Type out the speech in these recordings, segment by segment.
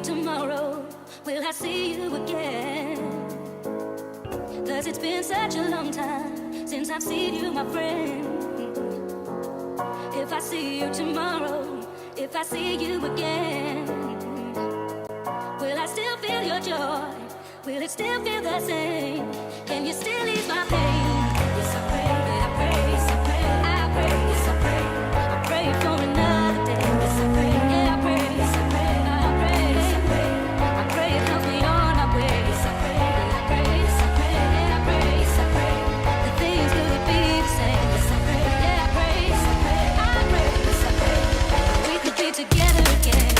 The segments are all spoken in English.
tomorrow? Will I see you again? 'Cause it's been such a long time since I've seen you, my friend. If I see you tomorrow, if I see you again, will I still feel your joy? Will it still feel the same? Can you still ease my pain? Yes, I pray, I pray, yes, I pray, I pray, yes, I pray. I pray for another day. Yes, I pray, yeah, I pray, yes, I pray, I pray, yes, I pray. I pray it helps me on my way. Yes, I pray, I pray, yes, I pray, yeah, I pray, yes, I pray. The things could be the same. Yes, I pray, yeah, I pray, yes, I pray, I pray, yes, I pray. We could be together again.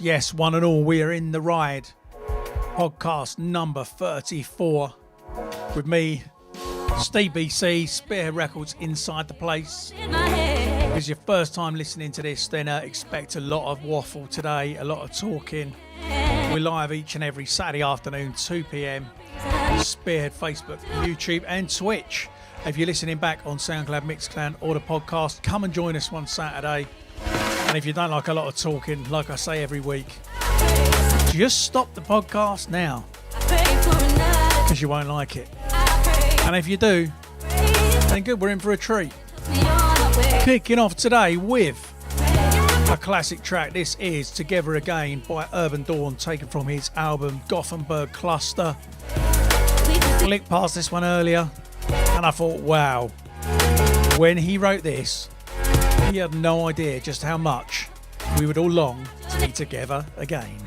Yes, one and all, we are in the ride. Podcast number 34 with me, Steve BCee, Spearhead Records, inside the place. If it's your first time listening to this, then expect a lot of waffle today, a lot of talking. We're live each and every Saturday afternoon, 2 p.m. Spearhead, Facebook, YouTube and Twitch. If you're listening back on SoundCloud, Mixcloud or the podcast, come and join us one Saturday. And if you don't like a lot of talking, like I say every week, just stop the podcast now, because you won't like it. And if you do, then good, we're in for a treat. Kicking off today with a classic track. This is Together Again by Urban Dawn, taken from his album Gothenburg Cluster. Flicked past this one earlier, and I thought, wow, when he wrote this, he had no idea just how much we would all long to be together again.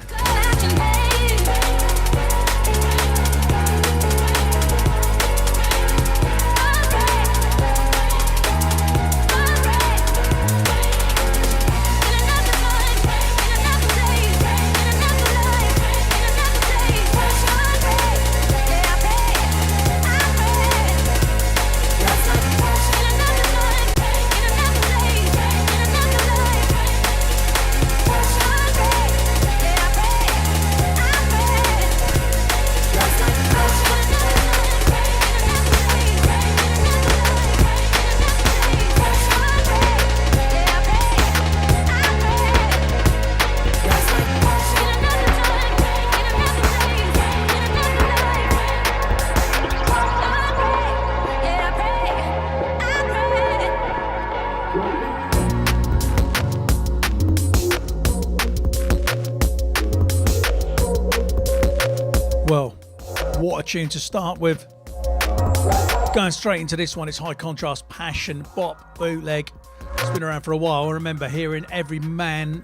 What a tune to start with. Going straight into this one, it's High Contrast Passion Bop Bootleg. It's been around for a while. I remember hearing every DJ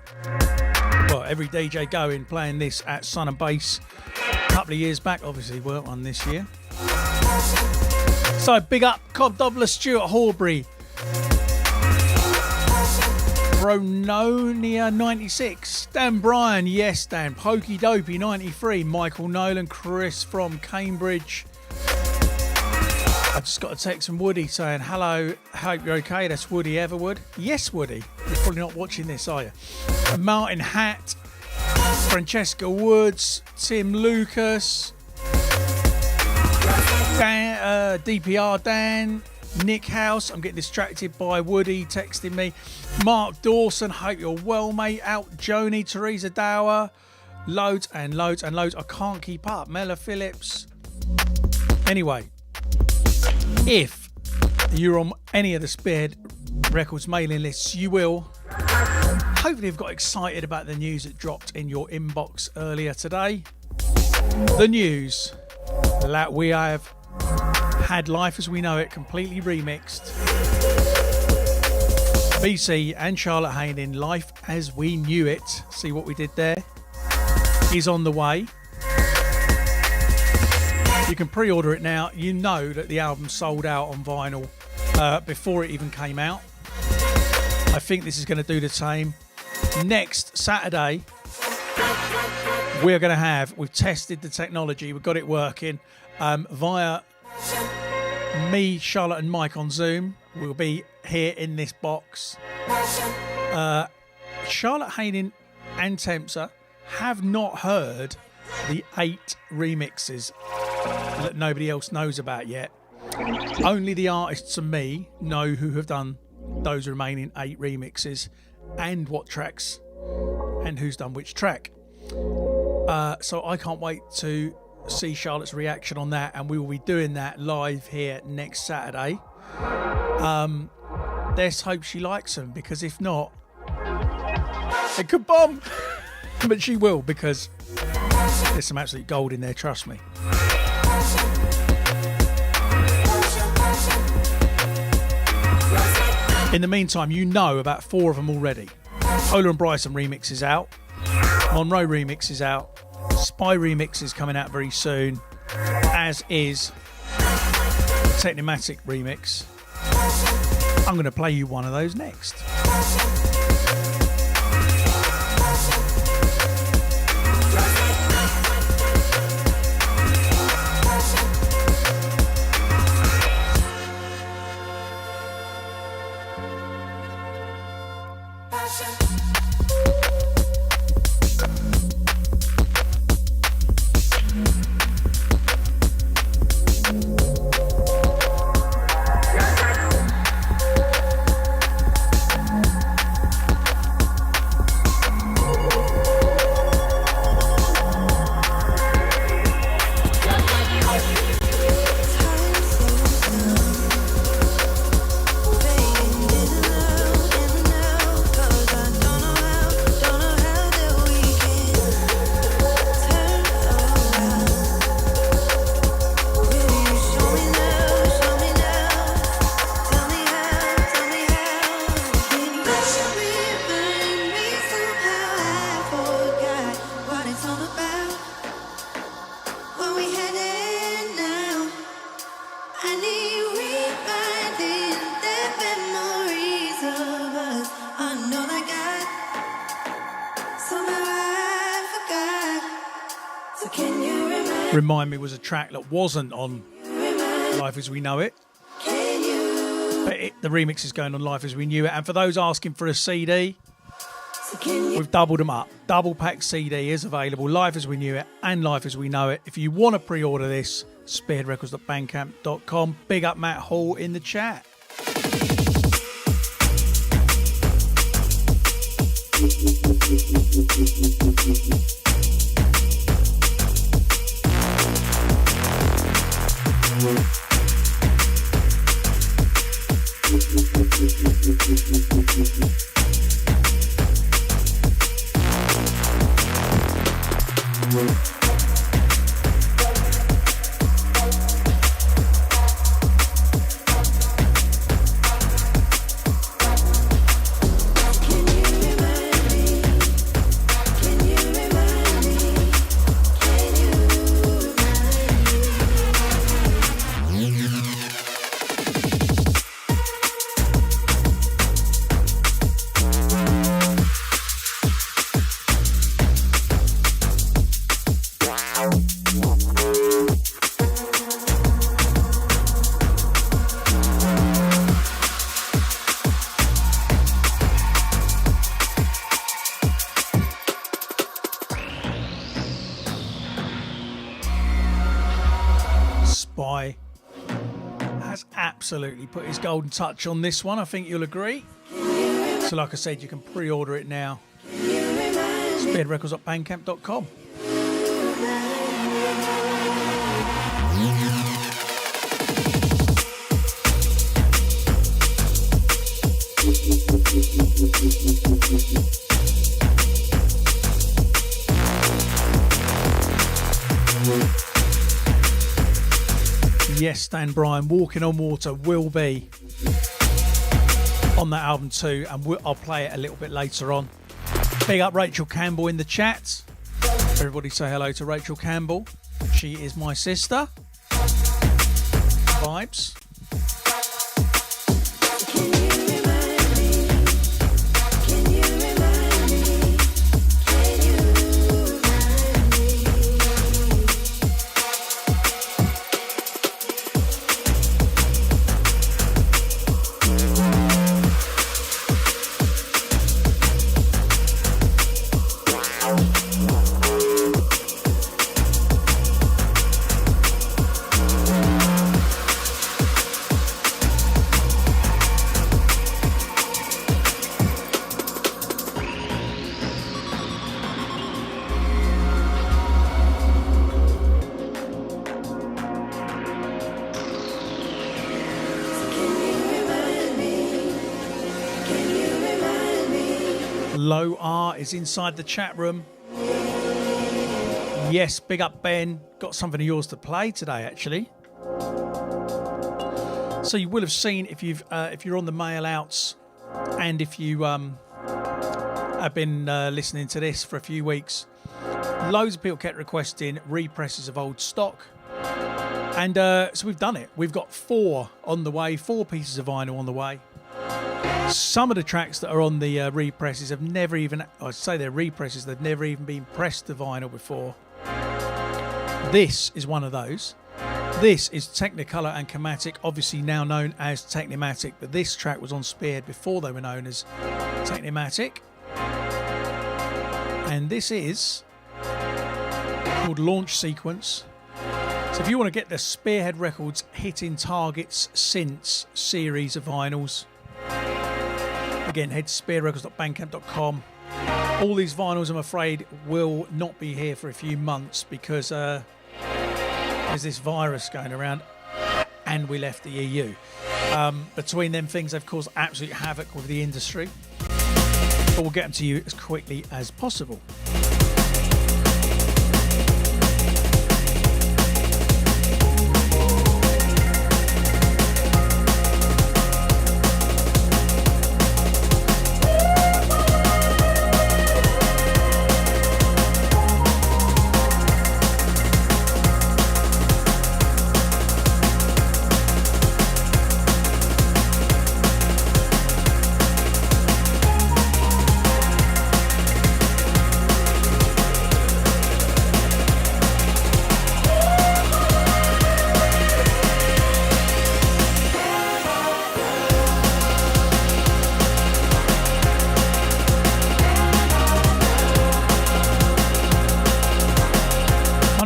going playing this at Sun and Bass a couple of years back. Obviously weren't one this year. So big up Cobb Dobler, Stuart Horbury, Brononia 96, Dan Bryan, yes Dan, Pokey Dopey 93, Michael Nolan, Chris from Cambridge. I just got a text from Woody saying, hello, hope you're okay. That's Woody Everwood. Yes, Woody. You're probably not watching this, are you? Martin Hatt, Francesca Woods, Tim Lucas, Dan, DPR Dan, Nick House. I'm getting distracted by Woody texting me. Mark Dawson, hope you're well, mate. Out Joni, Teresa Dower, loads and loads and loads. I can't keep up. Mella Phillips. Anyway, if you're on any of the Spearhead Records mailing lists, you will hopefully have got excited about the news that dropped in your inbox earlier today. The news that we have had Life As We Know It completely remixed. BCee and Charlotte Hayden, Life As We Knew It, see what we did there, is on the way. You can pre-order it now. You know that the album sold out on vinyl before it even came out. I think this is going to do the same. Next Saturday, we're going to have, we've tested the technology, we've got it working via me, Charlotte and Mike on Zoom. We'll be here in this box. Charlotte Hayden and Tempter have not heard the 8 remixes that nobody else knows about yet. Only the artists and me know who have done those remaining 8 remixes and what tracks and who's done which track. So I can't wait to see Charlotte's reaction on that, and we will be doing that live here next Saturday. Let's hope she likes them, because if not, it could bomb. But she will, because there's some absolute gold in there, trust me. In the meantime, you know about 4 of them already. Polar and Bryson remix is out. Monroe remix is out. Spy remix is coming out very soon, as is Technimatic remix. I'm going to play you one of those next. Remind Me was a track that wasn't on Life As We Know It, but the remix is going on Life As We Knew It. And for those asking for a CD, we've doubled them up. Double pack CD is available, Life As We Knew It and Life As We Know It. If you want to pre-order this, spearheadrecords.bandcamp.com. Big up Matt Hall in the chat. absolutely put his golden touch on this one. I think you'll agree. So like I said, you can pre-order it now. Spearheadrecords.bandcamp.com. Yes, Stan Bryan, Walking on Water will be on that album too, and I'll play it a little bit later on. Big up Rachel Campbell in the chat. Everybody say hello to Rachel Campbell. She is my sister. Vibes. Low R is inside the chat room. Yes, big up Ben. Got something of yours to play today, actually. So you will have seen if you're on the mail outs, and if you have been listening to this for a few weeks, loads of people kept requesting represses of old stock, and so we've done it. We've got 4 on the way, 4 pieces of vinyl on the way. Some of the tracks that are on the represses have never even, I'd say they're represses, they've never even been pressed to vinyl before. This is one of those. This is Technicolor and Chromatic, obviously now known as Technimatic, but this track was on Spearhead before they were known as Technimatic. And this is called Launch Sequence. So if you want to get the Spearhead Records Hitting Targets Since series of vinyls, again, head to spearheadrecords.bandcamp.com. All these vinyls, I'm afraid, will not be here for a few months because there's this virus going around and we left the EU. Between them things, they've caused absolute havoc with the industry. But we'll get them to you as quickly as possible.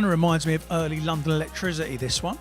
Reminds me of early London Electricity, this one.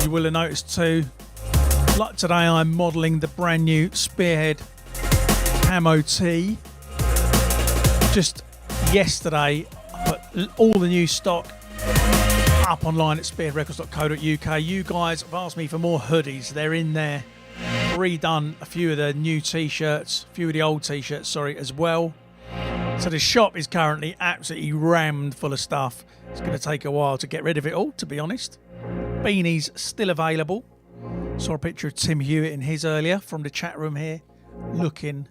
Will have noticed too, like today I'm modelling the brand new Spearhead Camo Tee. Just yesterday I put all the new stock up online at spearheadrecords.co.uk. You guys have asked me for more hoodies. They're in there. Redone a few of the new t-shirts, a few of the old t-shirts, sorry, as well. So the shop is currently absolutely rammed full of stuff. It's going to take a while to get rid of it all, to be honest. Beanies still available. Saw a picture of Tim Hewitt in his earlier from the chat room here. Looking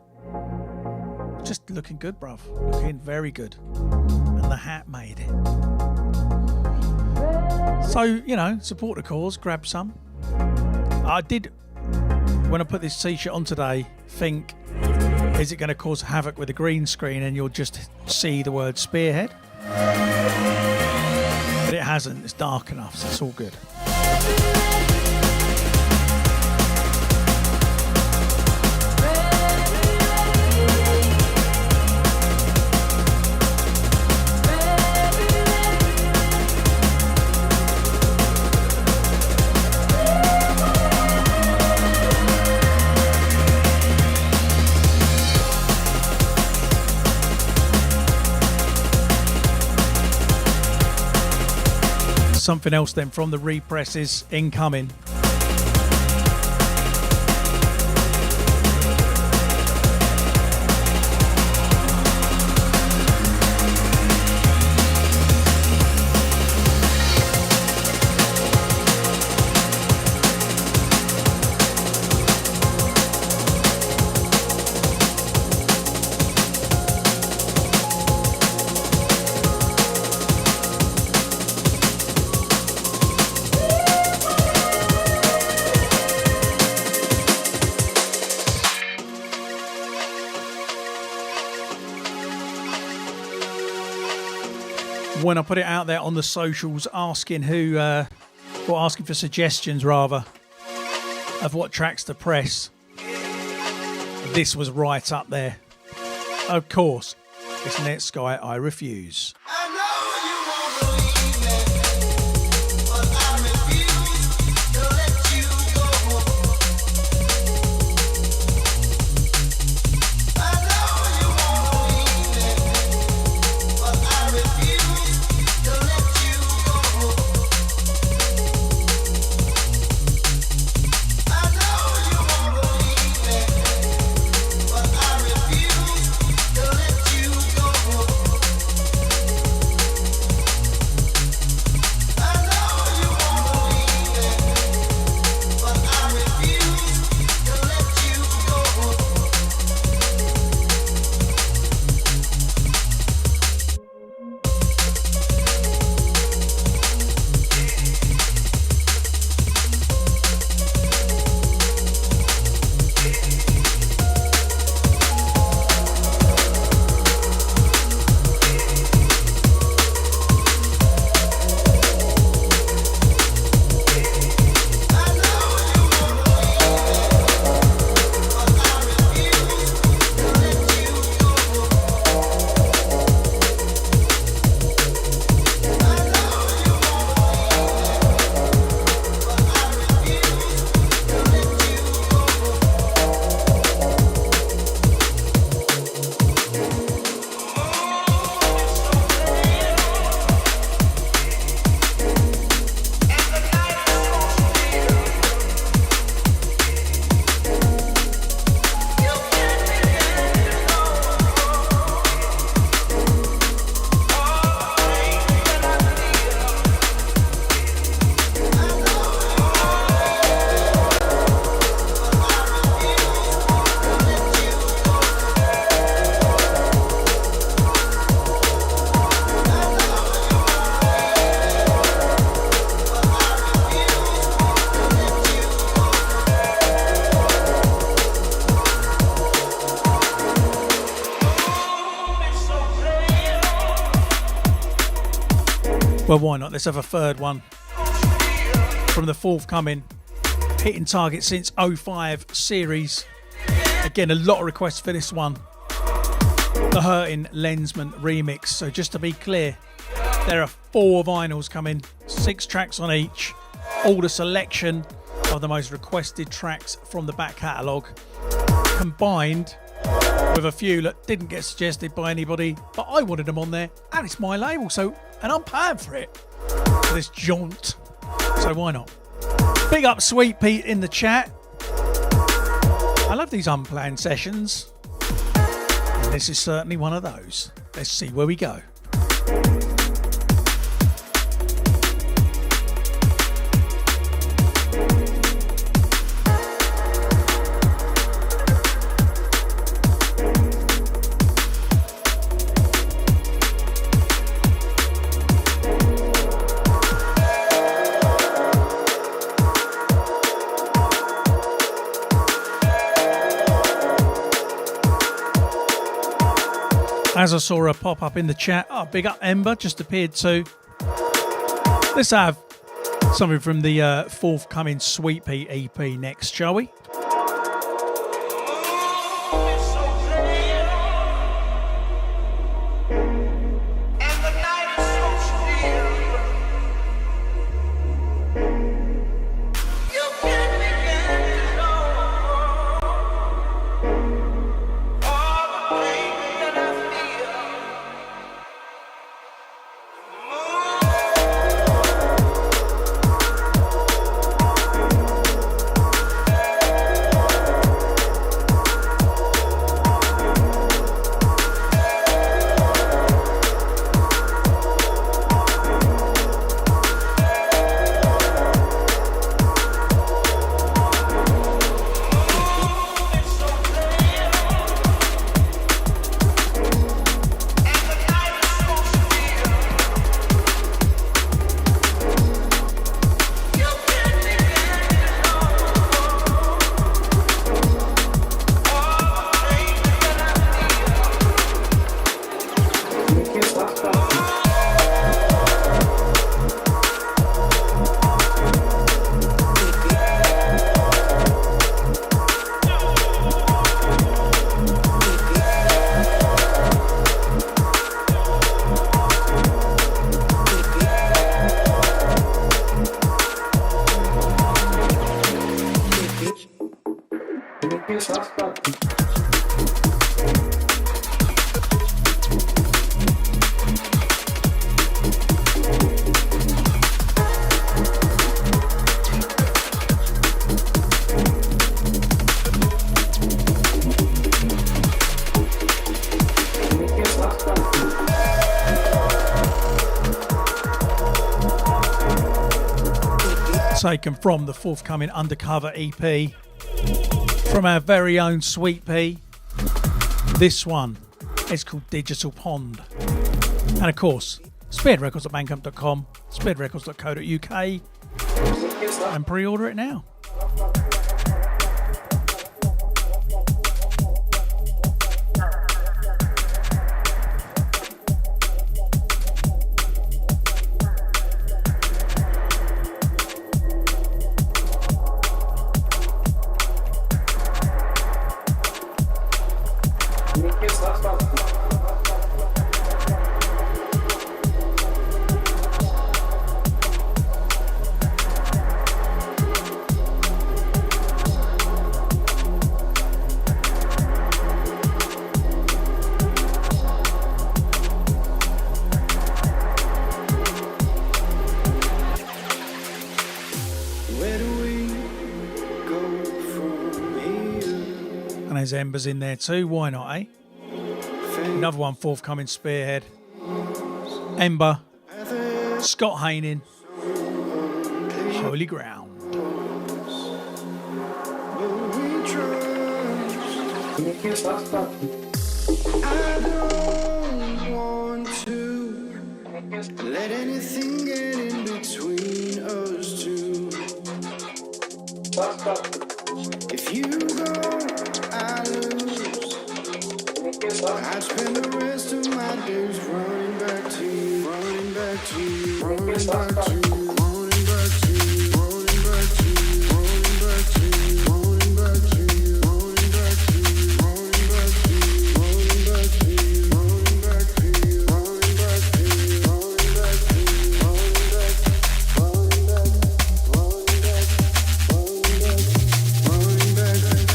good, bruv. Looking very good. And the hat made it. So, you know, support the cause, grab some. I did, when I put this t-shirt on today, think, is it going to cause havoc with the green screen and you'll just see the word Spearhead? But it hasn't. It's dark enough, so it's all good. Something else then from the represses incoming. When I put it out there on the socials, asking asking for suggestions rather of what tracks to press, this was right up there. Of course, it's Net Sky, I Refuse. Well, why not? Let's have a third one from the forthcoming Hitting Target Since '05 series. Again, a lot of requests for this one. The Hurting Lensman remix. So just to be clear, there are 4 vinyls coming, 6 tracks on each. All the selection of the most requested tracks from the back catalogue, combined with a few that didn't get suggested by anybody, but I wanted them on there, and it's my label, so, and I'm paying for it. for this jaunt. So why not? Big up Sweet Pete in the chat. I love these unplanned sessions. And this is certainly one of those. Let's see where we go. As I saw her pop up in the chat, oh, big up Ember, just appeared too. Let's have something from the forthcoming Sweet Pea EP next, shall we? Taken from the forthcoming Undercover EP from our very own Sweet Pea. This one is called Digital Pond. And of course, spearheadrecords@bandcamp.com, spearheadrecords.co.uk, and pre-order it now. There's Embers in there too, why not, eh? Another one forthcoming, Spearhead. Ember, Scott Haining, Holy Ground. I don't want to let anything get in between us two. If you go, I lose. I spend the rest of my days running back to you, running back to you, running back to you, running back to you, running back to you, running back to you, running back to you, running back to you, running back to you, running back to you, running back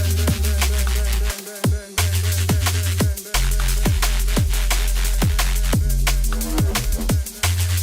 to you, running back to you, running back to you, running back, running back, running back, running back, running back.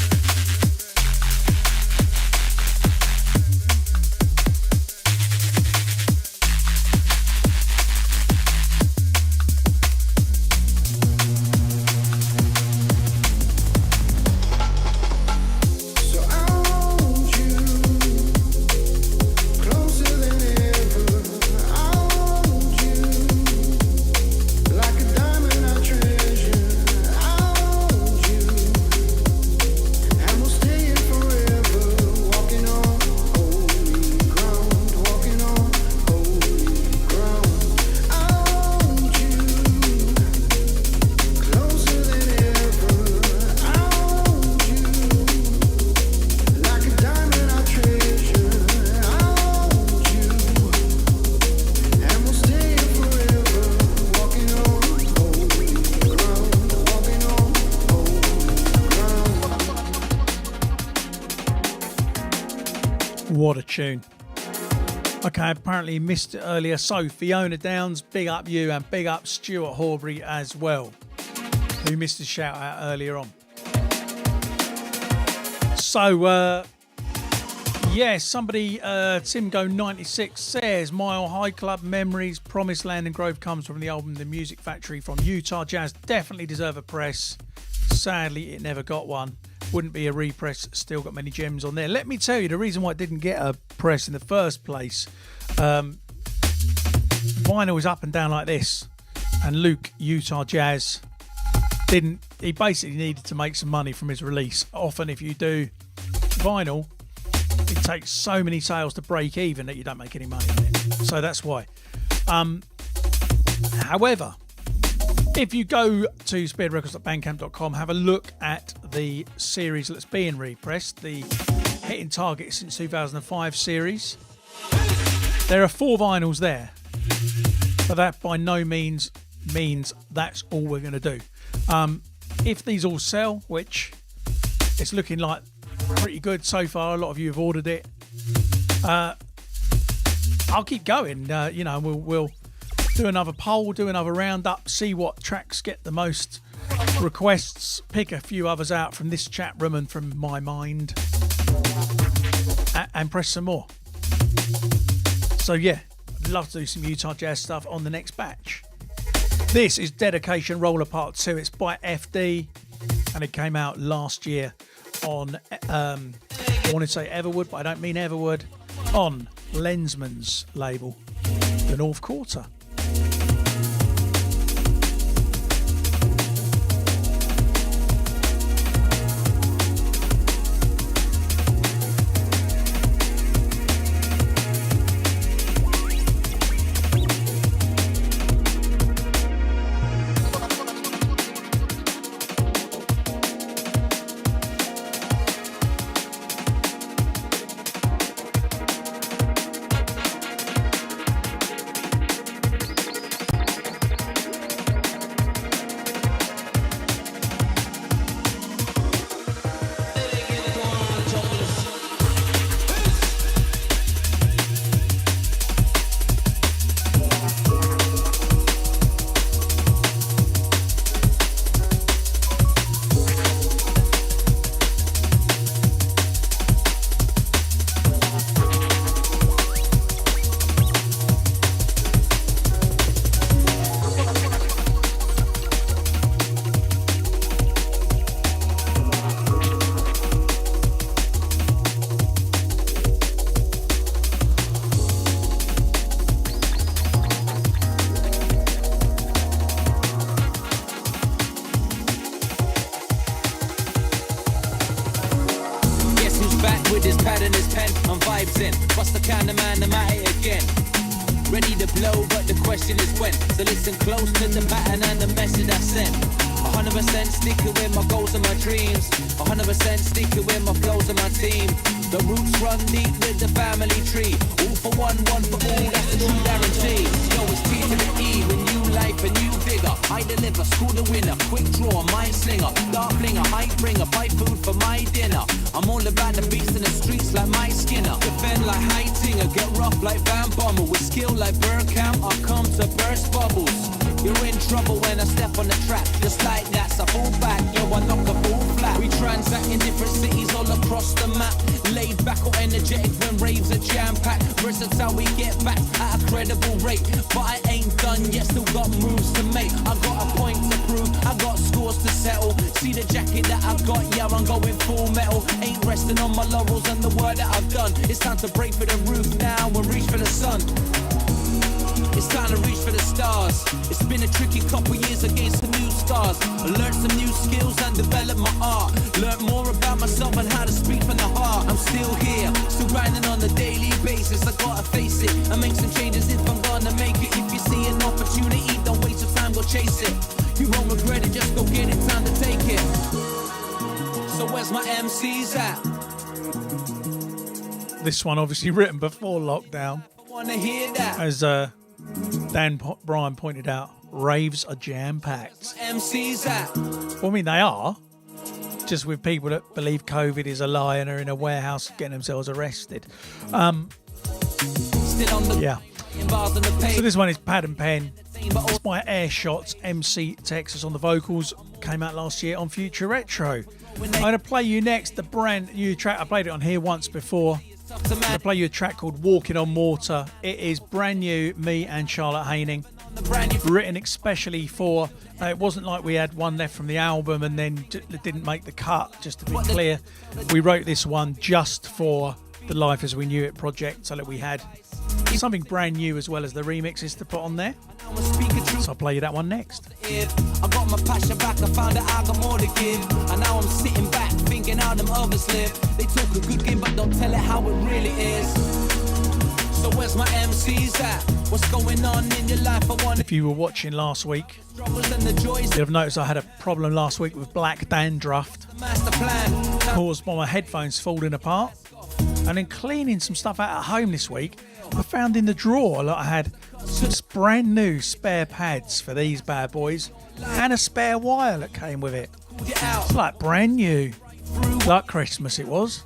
What a tune. Okay, apparently missed it earlier. So Fiona Downs, big up you, and big up Stuart Horbury as well, who missed a shout out earlier on. So, yeah, somebody, Timgo96 says, Mile High Club memories, Promised Land and Grove comes from the album The Music Factory from Utah Jazz. Definitely deserve a press. Sadly, it never got one. Wouldn't be a repress, still got many gems on there. Let me tell you, the reason why it didn't get a press in the first place, vinyl was up and down like this, and Luke, Utah Jazz, he basically needed to make some money from his release. Often if you do vinyl, it takes so many sales to break even that you don't make any money on it. So that's why. However, if you go to spearheadrecords.bandcamp.com, have a look at the series that's being repressed, the Hitting Target since 2005 series. There are 4 vinyls there, but that by no means means that's all we're going to do. If these all sell, which it's looking like pretty good so far, a lot of you have ordered it, I'll keep going. We'll do another poll, do another roundup, see what tracks get the most requests, pick a few others out from this chat room and from my mind, and press some more. So yeah, I'd love to do some Utah Jazz stuff on the next batch. This is Dedication Roller Part 2. It's by FD, and it came out last year on, I want to say Everwood, but I don't mean Everwood, on Lensman's label, The North Quarter. This one obviously written before lockdown. As Dan Bryan pointed out, raves are jam-packed. Well, I mean, they are. just with people that believe COVID is a lie and are in a warehouse getting themselves arrested. Yeah. So this one is Pad and Pen. It's by Air Shots, BCee Texas on the vocals. Came out last year on Future Retro. I'm going to play you next the brand new track. I played it on here once before. I'm going to play you a track called Walking on Water. It is brand new, me and Charlotte Haining. Written especially for, it wasn't like we had one left from the album and then it didn't make the cut, just to be clear. We wrote this one just for the Life As We Knew It project so that we had something brand new as well as the remixes to put on there. So I'll play you that one next. I got my passion back, I found that I got more to give. And now I'm sitting back thinking how them others live. They talk a good game but don't tell it how it really is. So where's my MCs at? What's going on in your life? I want. If you were watching last week, you'd have noticed I had a problem last week with black dandruff caused by my headphones falling apart. And then cleaning some stuff out at home this week, I found in the drawer that I had some brand new spare pads for these bad boys and a spare wire that came with it. It's like brand new. Like Christmas it was.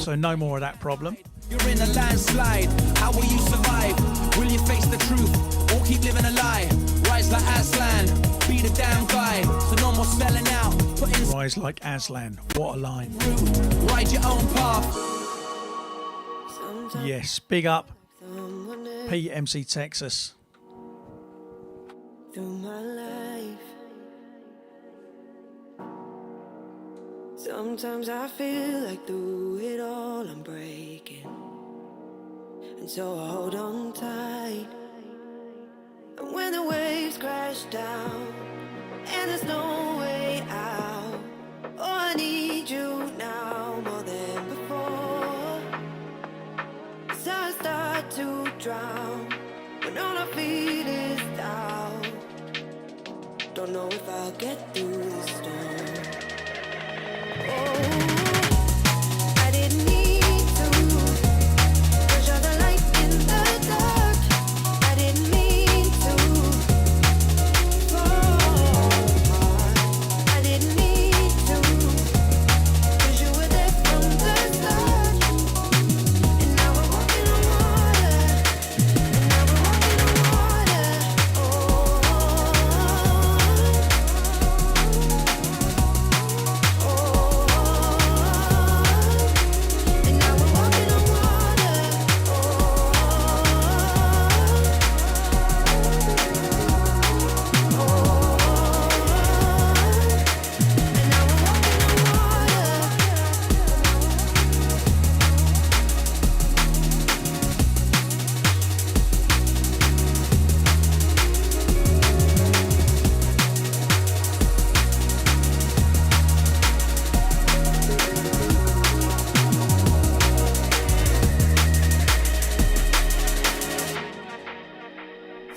So no more of that problem. You're in a landslide, how will you survive? Will you face the truth or keep living a lie? Rise like Aslan, be the damn guy. So no more selling out. Rise like Aslan, what a line. Ride your own path. Yes, big up BCee Texas. Through my life, sometimes I feel like through it all I'm breaking, and so I hold on tight. And when the waves crash down and there's no way out, oh I need you now more than before. So I start to drown when all I feel is doubt. Don't know if I'll get through this storm. Oh, I didn't need to push out the light in the dark. I didn't mean to fall apart. I didn't need to, 'cause you were there from the start. And now we're walking on water. And now we're walking on water. And now we're walking on water. And now we're walking on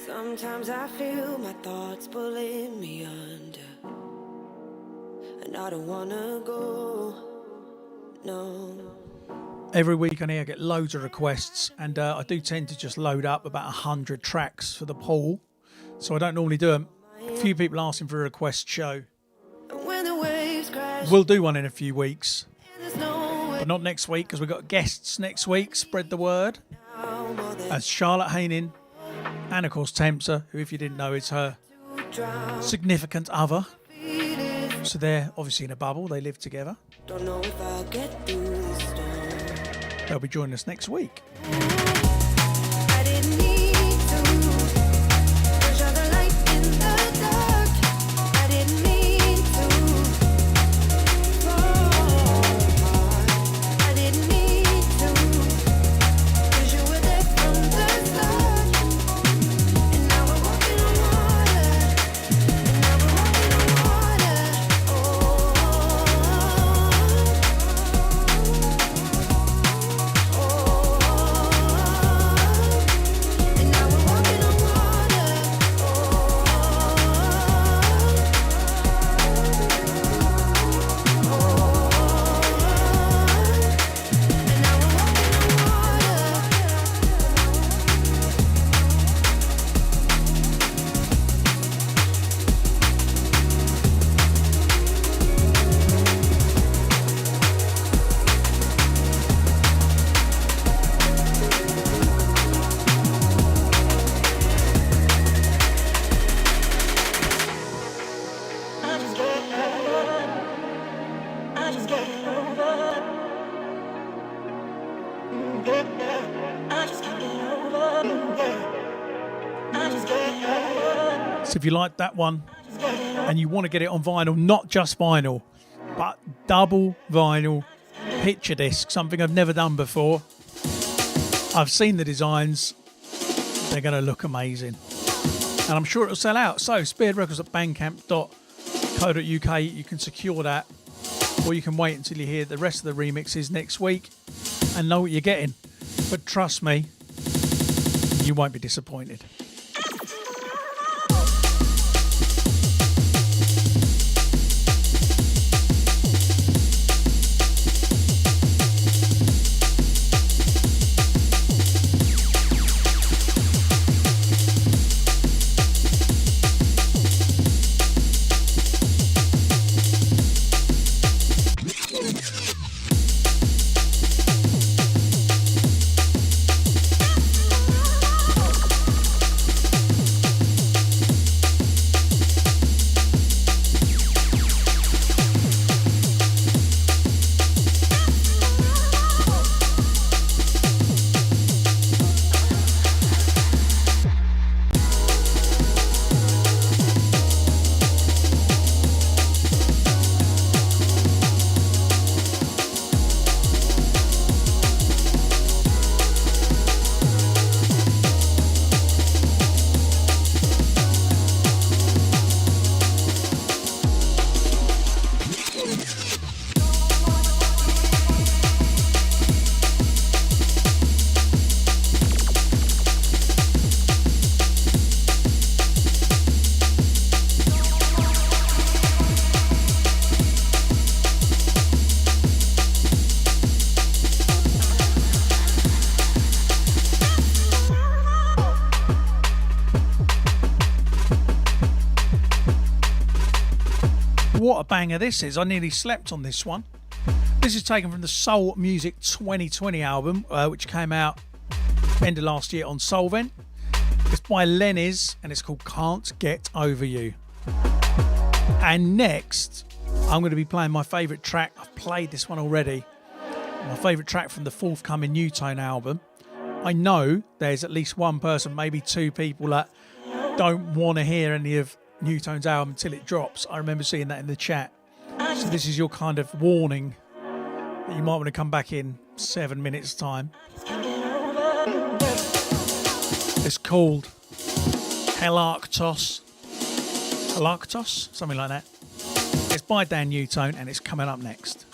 Sometimes I feel my thoughts pulling me under, and I don't wanna go, no. Every week on here I get loads of requests and I do tend to just load up about 100 tracks for the pool. So I don't normally do them. A few people asking for a request show. And when the waves crash, We'll do one in a few weeks. there's no way But not next week because we've got guests next week. Spread the word. out more than That's Charlotte Haining and of course Tempter, who if you didn't know is her to drown. significant other. Feel it. So they're obviously in a bubble. They live together. Don't know if I'll get through this storm. They'll be joining us next week. I didn't need to push out the light in the dark. I didn't mean to fall apart. I didn't need to, 'cause you were there from the start. And now we're walking on water. And now we're walking on water. So if you like that one and you want to get it on vinyl, not just vinyl, but double vinyl picture disc, something I've never done before. I've seen the designs. They're going to look amazing. And I'm sure it'll sell out. So Spearhead Records at bandcamp.co.uk. You can secure that. Or you can wait until you hear the rest of the remixes next week and know what you're getting. But trust me, you won't be disappointed. What a banger this is. I nearly slept on this one. This is taken from the Soul Music 2020 album, which came out end of last year on Solvent. It's by Lenny's and it's called Can't Get Over You. And next, I'm going to be playing my favourite track. I've played this one already. My favourite track from the forthcoming New Tone album. I know there's at least one person, maybe two people that don't want to hear any of New Tone's album until it drops. I remember seeing that in the chat. So this is your kind of warning that you might want to come back in 7 minutes time. It's called Helarctos, something like that. It's by Dan New Tone and it's coming up next.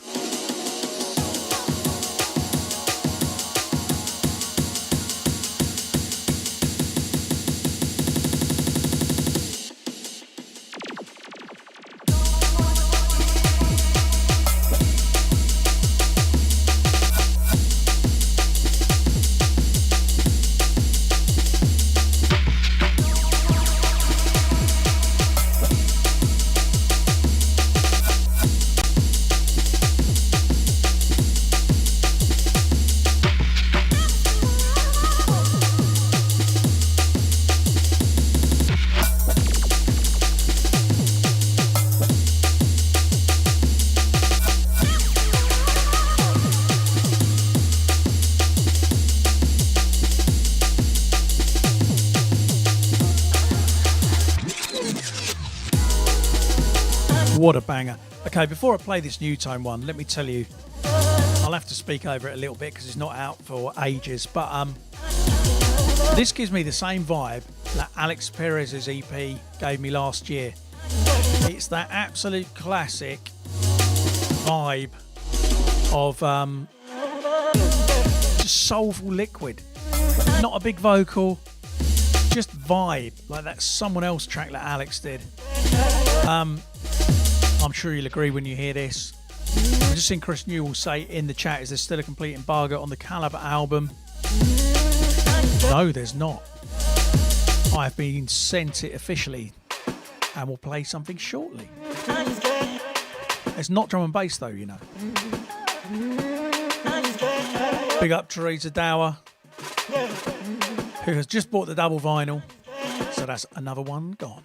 What a banger. Okay, before I play this New Tone one, let me tell you, I'll have to speak over it a little bit because it's not out for ages, but this gives me the same vibe that Alex Perez's EP gave me last year. It's that absolute classic vibe of just soulful liquid. Not a big vocal, just vibe, like that Someone Else track that Alex did. I'm sure you'll agree when you hear this. I just think Chris Newell say in the chat, is there still a complete embargo on the Calibre album? No, there's not. I've been sent it officially and we'll play something shortly. It's not drum and bass though, you know. Big up Teresa Dower, who has just bought the double vinyl. So that's another one gone.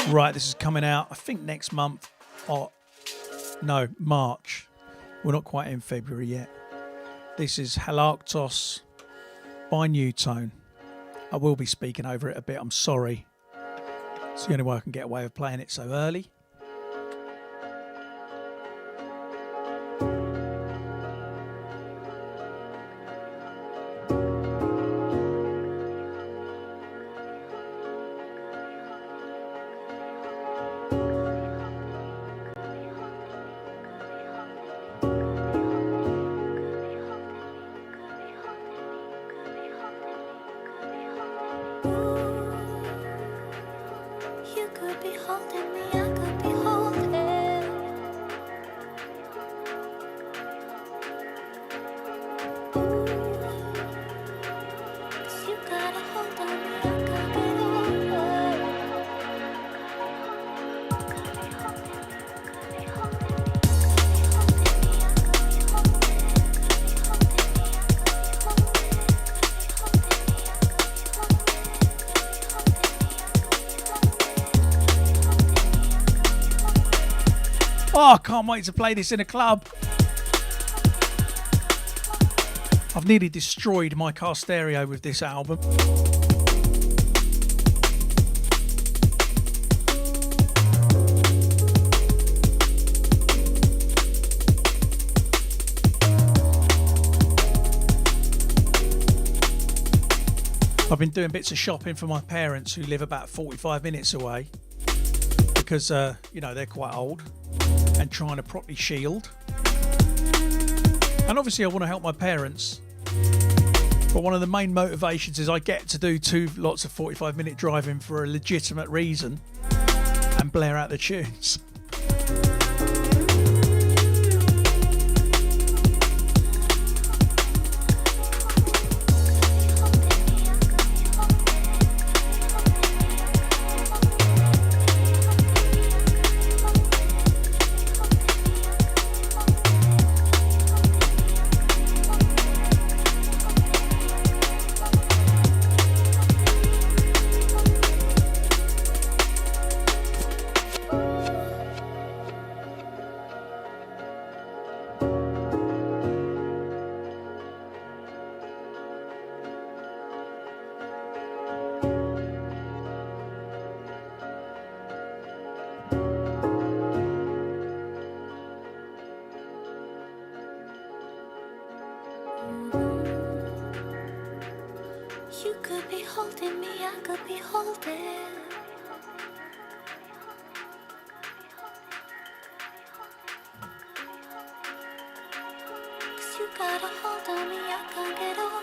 Right, this is coming out, I think next month, or no, March. We're not quite in February yet. This is Helarctos by New Tone. I will be speaking over it a bit, I'm sorry. It's the only way I can get away with playing it so early. You could be holding me, I could be holding. 'Cause you got a hold on me, I could get over. Oh, I can't wait to play this in a club. I've nearly destroyed my car stereo with this album. I've been doing bits of shopping for my parents who live about 45 minutes away because, you know, they're quite old and trying to properly shield. And obviously I want to help my parents, but one of the main motivations is I get to do 2 lots of 45-minute driving for a legitimate reason and blare out the tunes. You could be holding me, I could be holding. Cause you got a hold on me, I can't get over.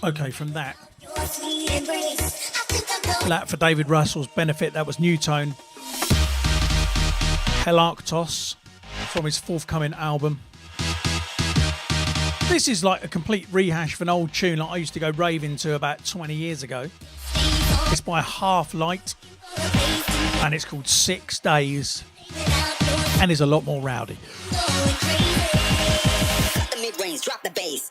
Okay, from that for David Russell's benefit, that was New Tone, Helarctos, from his forthcoming album. This is like a complete rehash of an old tune like I used to go raving to about 20 years ago. It's by Half Light and it's called 6 Days and is a lot more rowdy. The mid-range, drop the bass.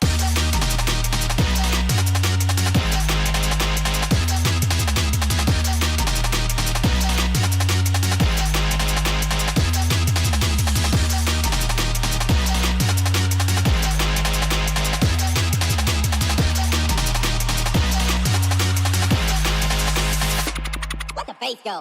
bass go.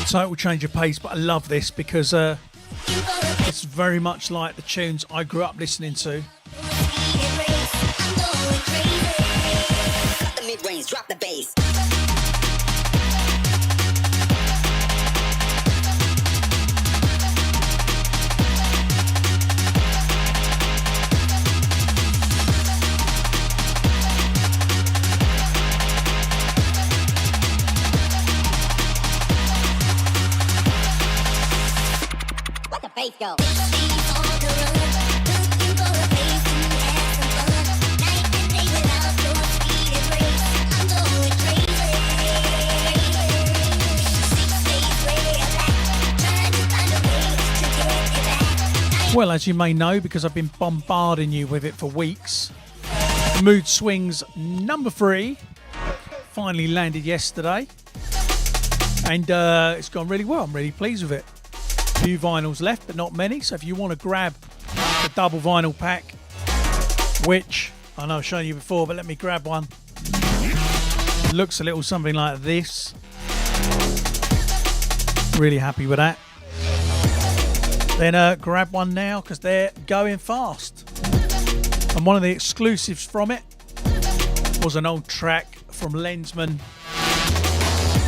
Total change of pace, but I love this because it's very much like the tunes I grew up listening to. Drop the mid-range, drop the bass. Bass go. Well, as you may know, because I've been bombarding you with it for weeks, Mood Swings number 3 finally landed yesterday, and it's gone really well. I'm really pleased with it. Few vinyls left, but not many, so if you want to grab the double vinyl pack, which I know I've shown you before, but let me grab one. Looks a little something like this. Really happy with that. Then grab one now, because they're going fast. And one of the exclusives from it was an old track from Lensman,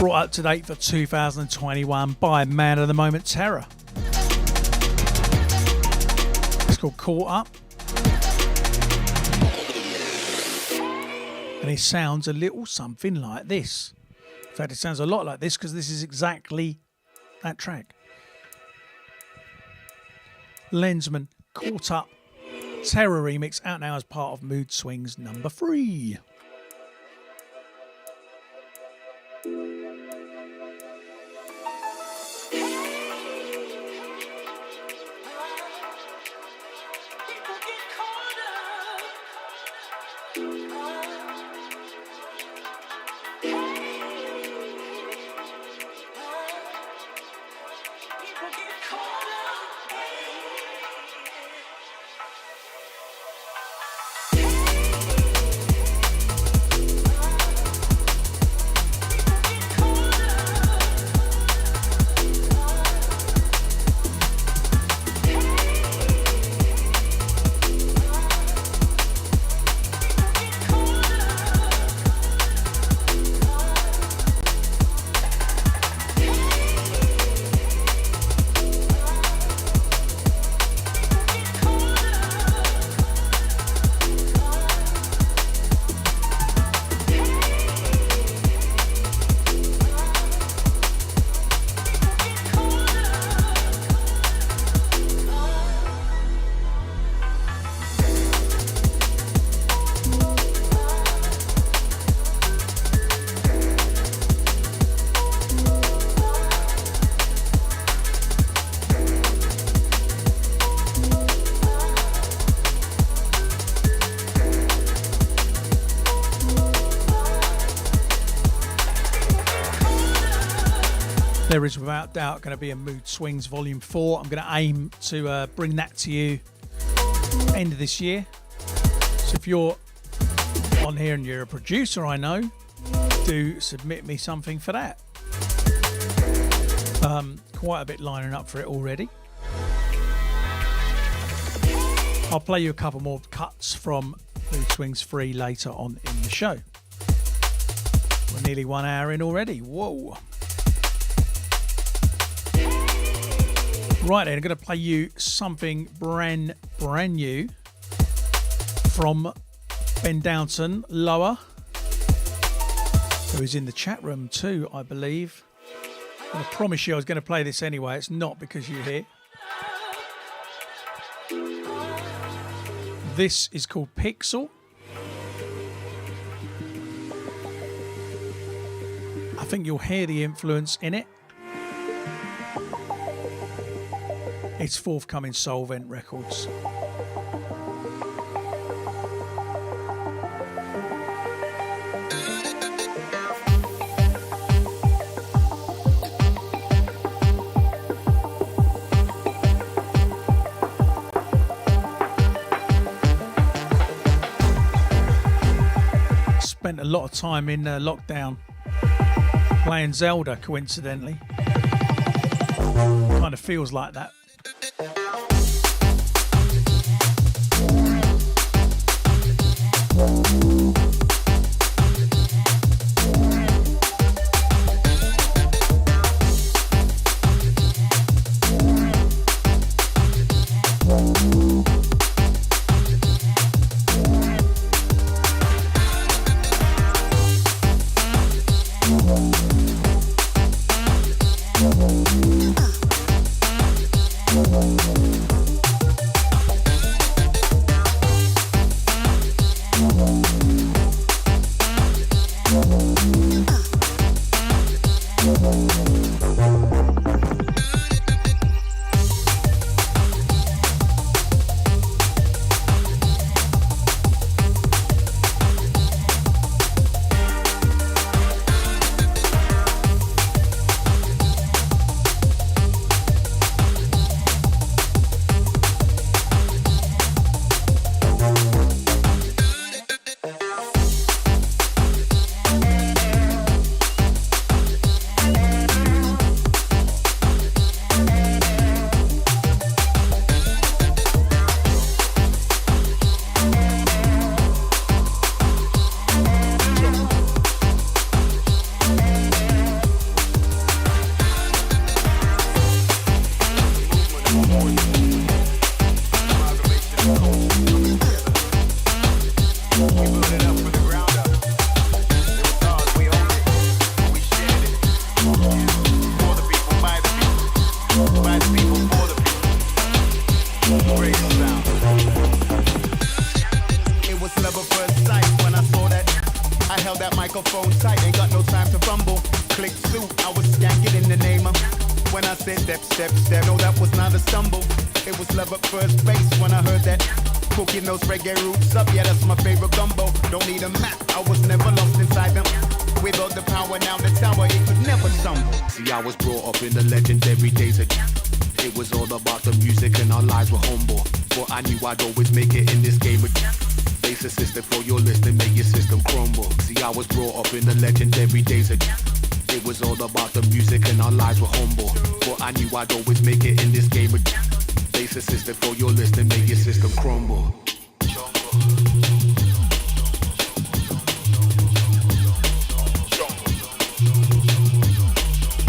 brought up to date for 2021 by Man of the Moment Terror. It's called Caught Up. And it sounds a little something like this. In fact, it sounds a lot like this because this is exactly that track. Lensman, Caught Up, Terror remix, out now as part of Mood Swings number 3. There is without doubt going to be a Mood Swings Volume 4. I'm going to aim to bring that to you end of this year. So if you're on here and you're a producer, I know, do submit me something for that. Quite a bit lining up for it already. I'll play you a couple more cuts from Mood Swings 3 later on in the show. We're nearly 1 hour in already. Whoa. Right then, I'm going to play you something brand new from Ben Downton, Lower, who's in the chat room too, I believe. I promise you I was going to play this anyway. It's not because you're here. This is called Pixel. I think you'll hear the influence in it. It's forthcoming Solvent Records. Spent a lot of time in lockdown playing Zelda, coincidentally. Kind of feels like that.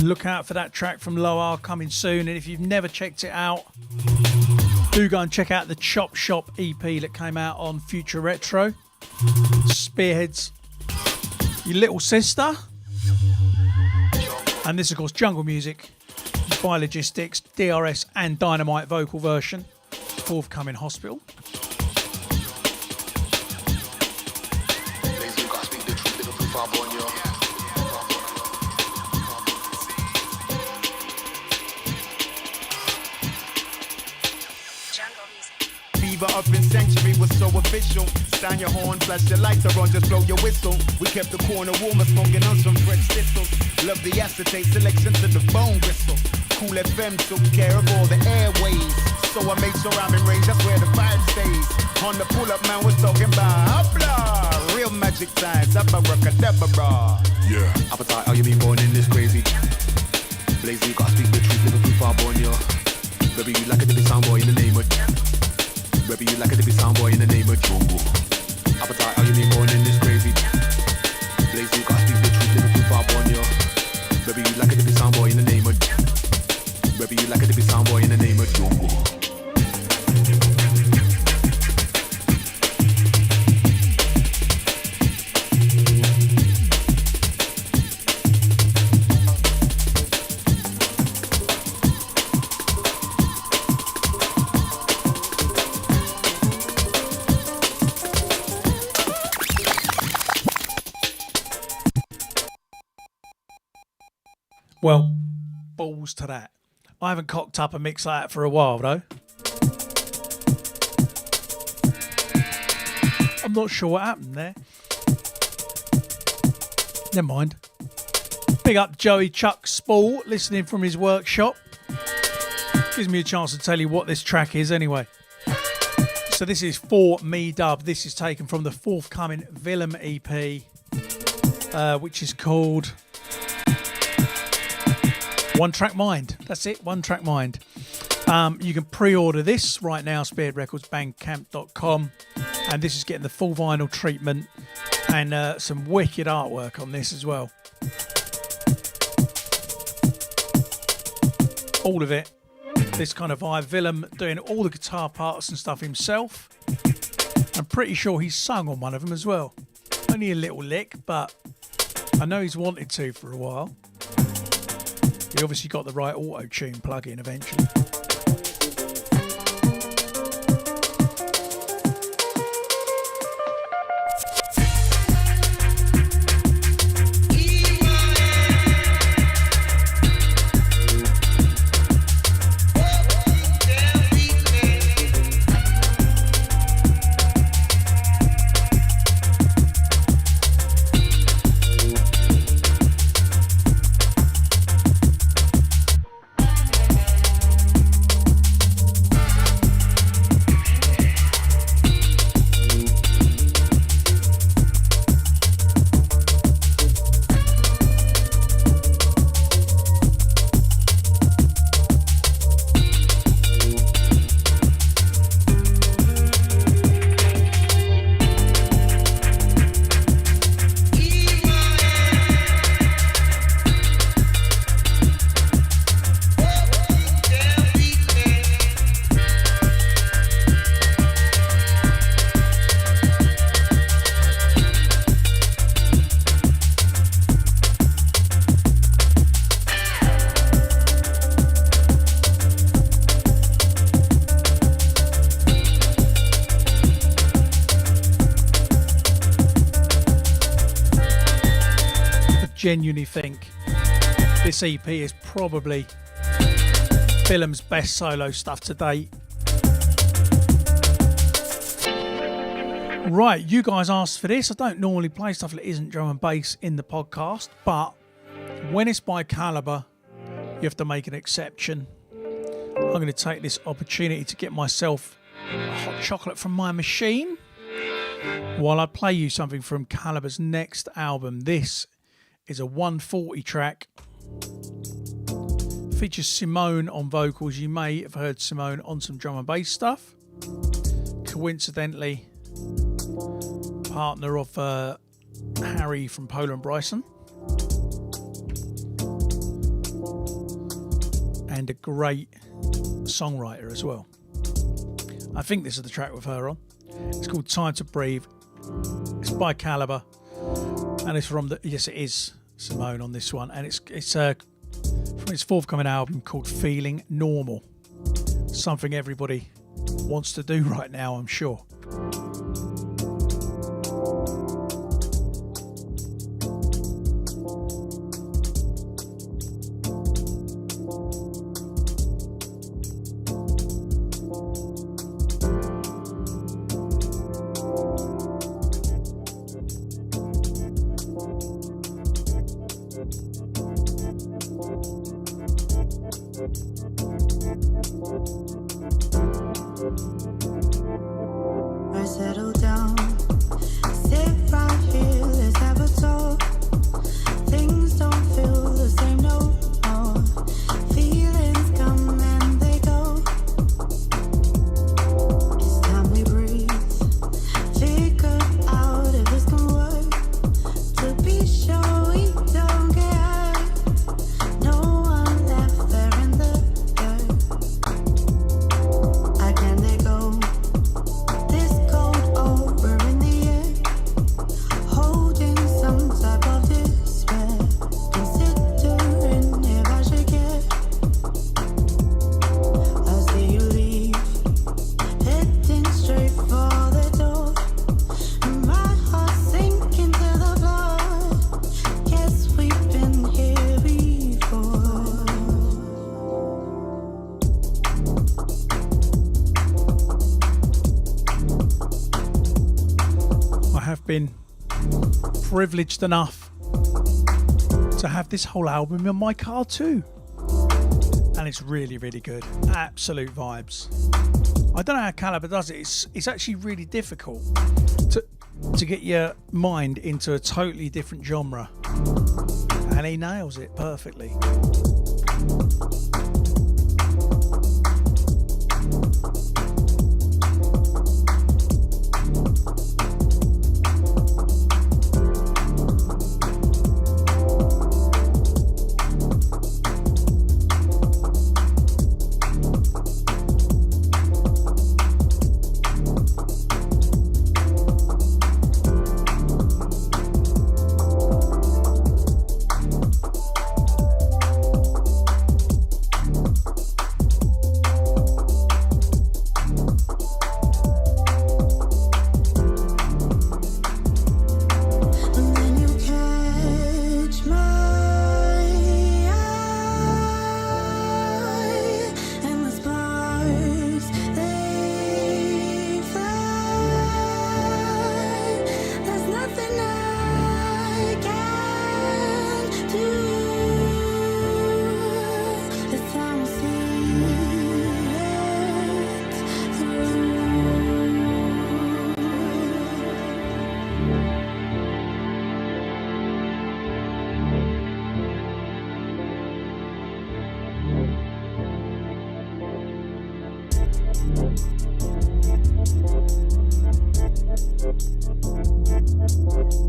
Look out for that track from Loar coming soon, and if you've never checked it out, do go and check out the Chop Shop EP that came out on Future Retro. Spearhead's your little sister. And this, of course, Jungle Music by Logistics, DRS and Dynamite vocal version. Forthcoming Hospital. Fever up in Century was so official. Stand your horn, flash your lights around, just blow your whistle. We kept the corner warmer, smoking on some fresh thistles. Love the acetate selection to the bone gristle. Cool FM took care of all the airways. So I made sure I'm in range, that's where the vibe stays. On the pull-up man, we're talking about blah. Real magic signs, abracadabra. Yeah. Appetite, how you been born in this crazy? Blazy, you gotta speak the truth, Liverpool far born, yo. Baby, you like it to be soundboy in the name of. Baby, you like it to be soundboy in the name of jungle. Appetite, how you been born in this crazy? Blazy, you gotta speak the truth, Liverpool far born, yo. Baby, you like it to be soundboy in the name of. Baby, you like it to be soundboy in the name of jungle. Well, balls to that. I haven't cocked up a mix like that for a while, though. I'm not sure what happened there. Never mind. Big up Joey Chuck Sport, listening from his workshop. Gives me a chance to tell you what this track is anyway. So this is For Me Dub. This is taken from the forthcoming Willem EP, which is called One Track Mind. That's it, One Track Mind. You can pre-order this right now, Spearhead Records, bandcamp.com. And this is getting the full vinyl treatment and some wicked artwork on this as well. All of it, this kind of vibe. Willem doing all the guitar parts and stuff himself. I'm pretty sure he's sung on one of them as well. Only a little lick, but I know he's wanted to for a while. He obviously got the right auto-tune plug-in eventually. Genuinely think this EP is probably Willem's best solo stuff to date. Right, you guys asked for this. I don't normally play stuff that isn't drum and bass in the podcast, but when it's by caliber, you have to make an exception. I'm going to take this opportunity to get myself a hot chocolate from my machine while I play you something from Caliber's next album. This is a 140 track. Features Simone on vocals. You may have heard Simone on some drum and bass stuff. Coincidentally, partner of Harry from Polar and Bryson. And a great songwriter as well. I think this is the track with her on. It's called Time to Breathe. It's by Caliber. And it's from yes, it is Simone on this one, and it's from his forthcoming album called Feeling Normal. Something everybody wants to do right now, I'm sure. been privileged enough to have this whole album in my car too. And it's really, really good. Absolute vibes. I don't know how Calibre does it. It's actually really difficult to get your mind into a totally different genre. And he nails it perfectly.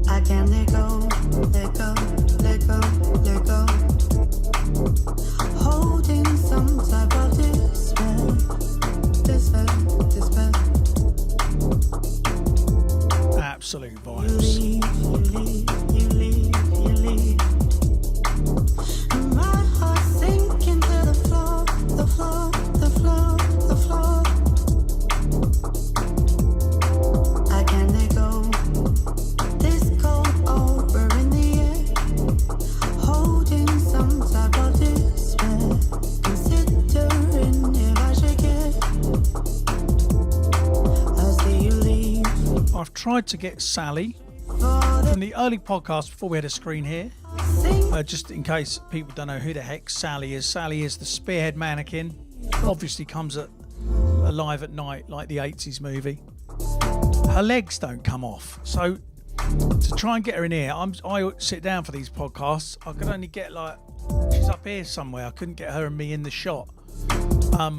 I can't let go, let go, let go, let go. Holding some type of despair, despair, despair. Absolute vibes. You leave. And my heart sinking to the floor, the floor, the floor, the floor. I can't let go. This cold over in the air, holding some type of despair, considering if I should care. I see you leave. I've tried to get Sally from the early podcast before we had a screen here. Just in case people don't know who the heck Sally is. Sally is the Spearhead mannequin. Obviously comes alive at night like the 80s movie. Her legs don't come off. So to try and get her in here, I sit down for these podcasts. I could only get she's up here somewhere. I couldn't get her and me in the shot. I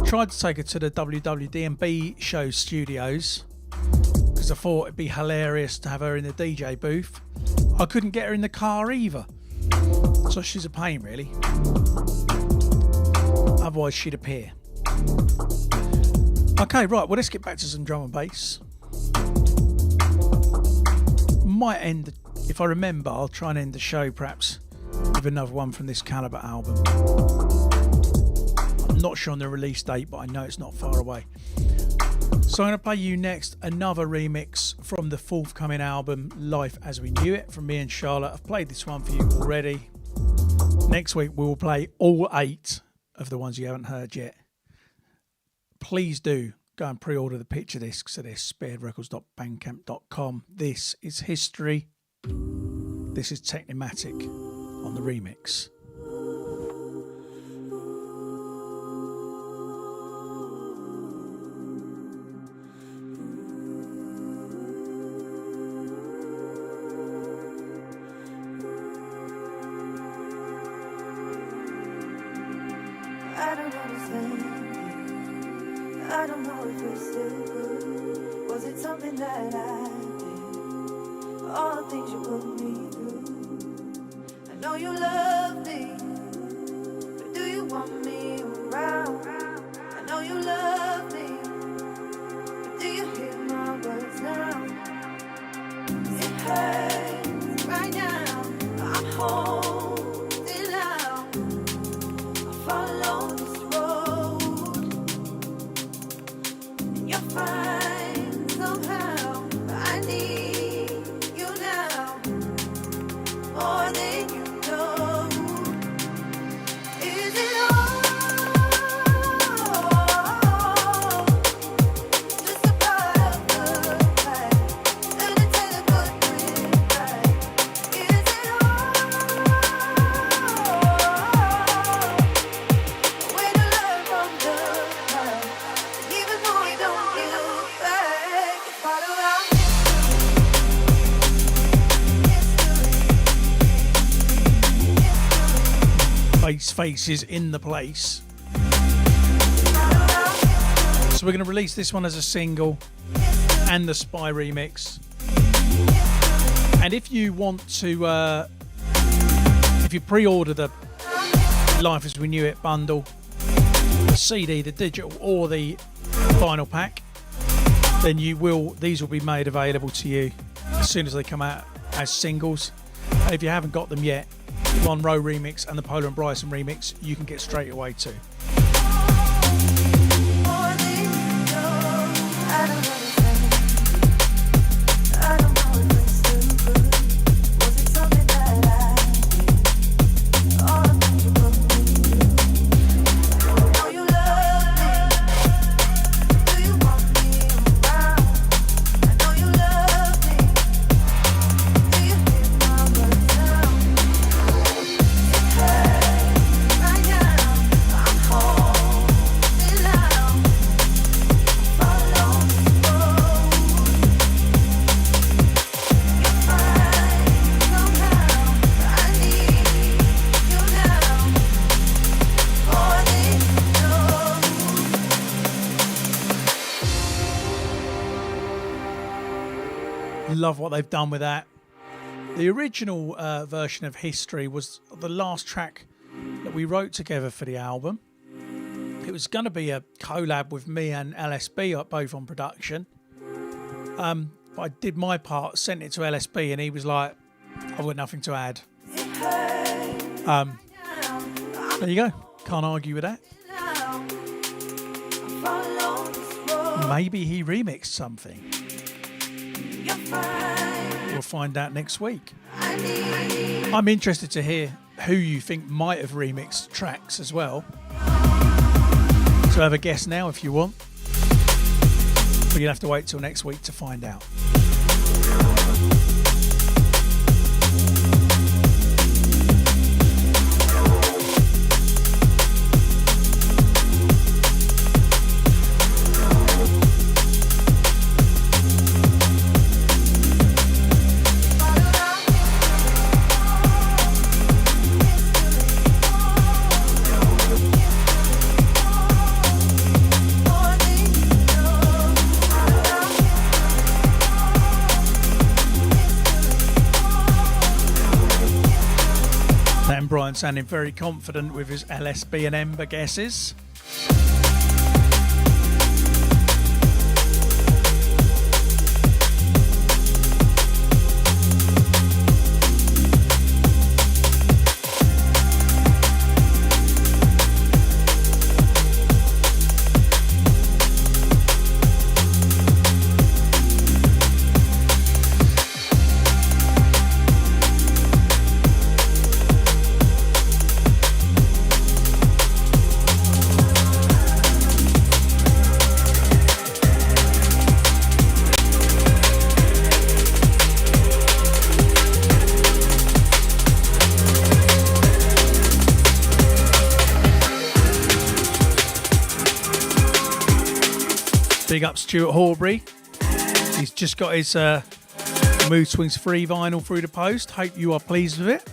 tried to take her to the WWDMB show studios because I thought it'd be hilarious to have her in the DJ booth. I couldn't get her in the car either. So she's a pain, really. Otherwise, she'd appear. Okay, right. Well, let's get back to some drum and bass. Might end, if I remember, I'll try and end the show perhaps with another one from this Calibre album. I'm not sure on the release date, but I know it's not far away. So I'm going to play you next another remix from the forthcoming album, Life As We Knew It, from me and Charlotte. I've played this one for you already. Next week we will play all 8 of the ones you haven't heard yet. Please do go and pre-order the picture discs at spearheadrecords.bandcamp.com. This is history. This is Technimatic on the remix. I don't understand. I don't know if it's still good. Was it something that I did? All the things you put me through. I know you love me, but do you want me around? I know you love me, but do you hear my words now? It hurts right now. I'm holding out. I follow this road, and you're fine somehow. I need you now more than you know. faces in the place. So we're going to release this one as a single and the Spy remix. And if you want to, if you pre-order the Life as We Knew It bundle, the CD, the digital or the vinyl pack, then these will be made available to you as soon as they come out as singles. And if you haven't got them yet, the One Row remix and the Polar and Bryson remix you can get straight away too. Love what they've done with that. The original version of History was the last track that we wrote together for the album. It was going to be a collab with me and LSB, both on production. But I did my part, sent it to LSB, and he was like, I've got nothing to add. There you go. Can't argue with that. Maybe he remixed something. We'll find out next week. I'm interested to hear who you think might have remixed tracks as well. So have a guess now if you want. But you'll have to wait till next week to find out. Brian sounding very confident with his LSB and Ember guesses. Big up Stuart Horbury. He's just got his Mood Swings free vinyl through the post. Hope you are pleased with it.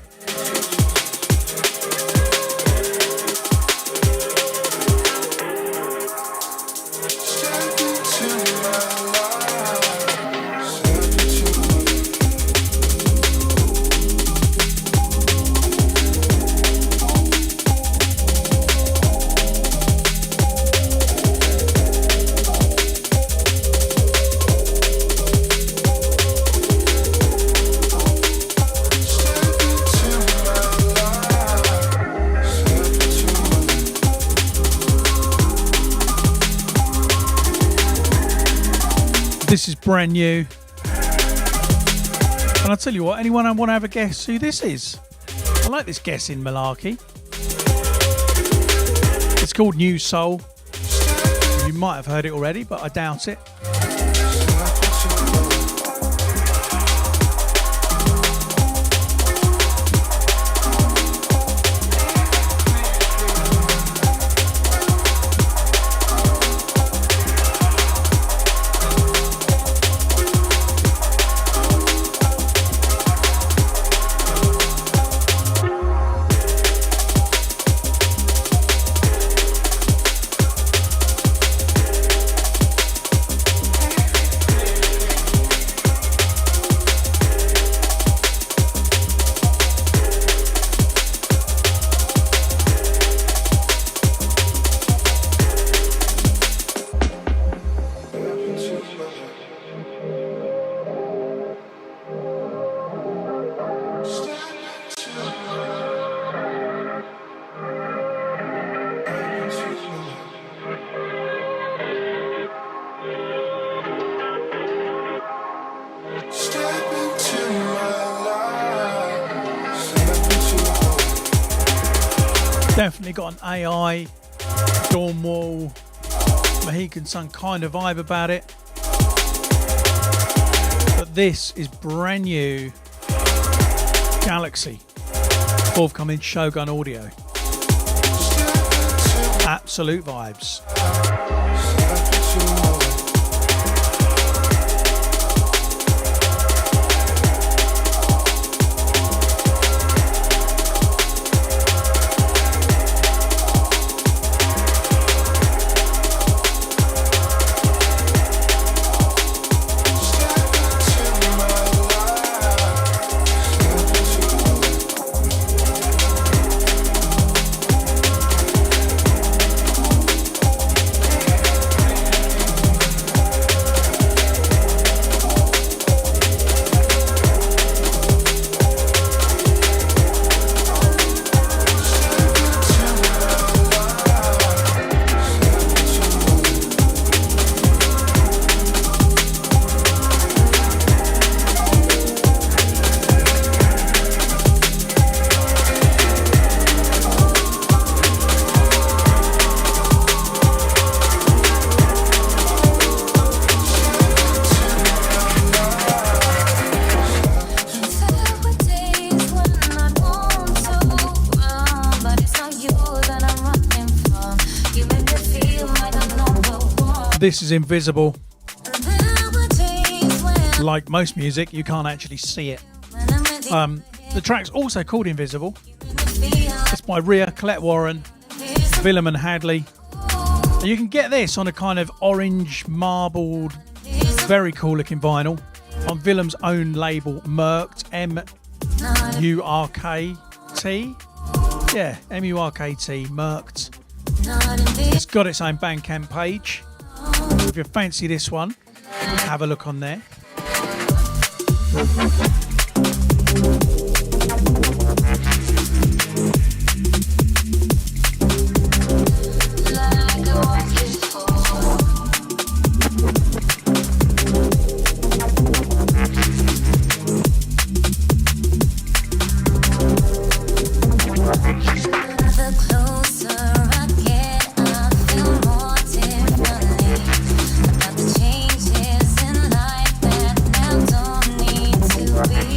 This is brand new. And I'll tell you what, anyone want to have a guess who this is? I like this guessing malarkey. It's called New Soul. You might have heard it already, but I doubt it. Definitely got an AI, Dawn Wall, Mohican Sun kind of vibe about it. But this is brand new Galaxy, forthcoming Shogun Audio. Absolute vibes. This is Invisible. Like most music, you can't actually see it. The track's also called Invisible. It's by Rhea, Colette Warren, Willem and Hadley. And you can get this on a kind of orange marbled, very cool looking vinyl on Willem's own label, Murkt, M-U-R-K-T. Yeah, M-U-R-K-T, Murkt. It's got its own Bandcamp page. If you fancy this one, have a look on there. Be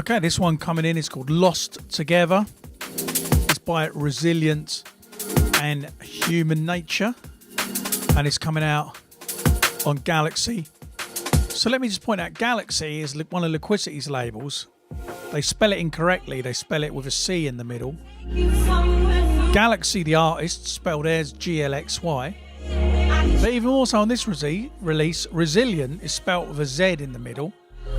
Okay, this one coming in is called Lost Together. It's by Resilient and Human Nature, and it's coming out on Galaxy. So let me just point out, Galaxy is one of Liquicity's labels. They spell it incorrectly. They spell it with a C in the middle. Galaxy, the artist, spelled as GLXY. But even more so on this release, Resilient is spelt with a Z in the middle,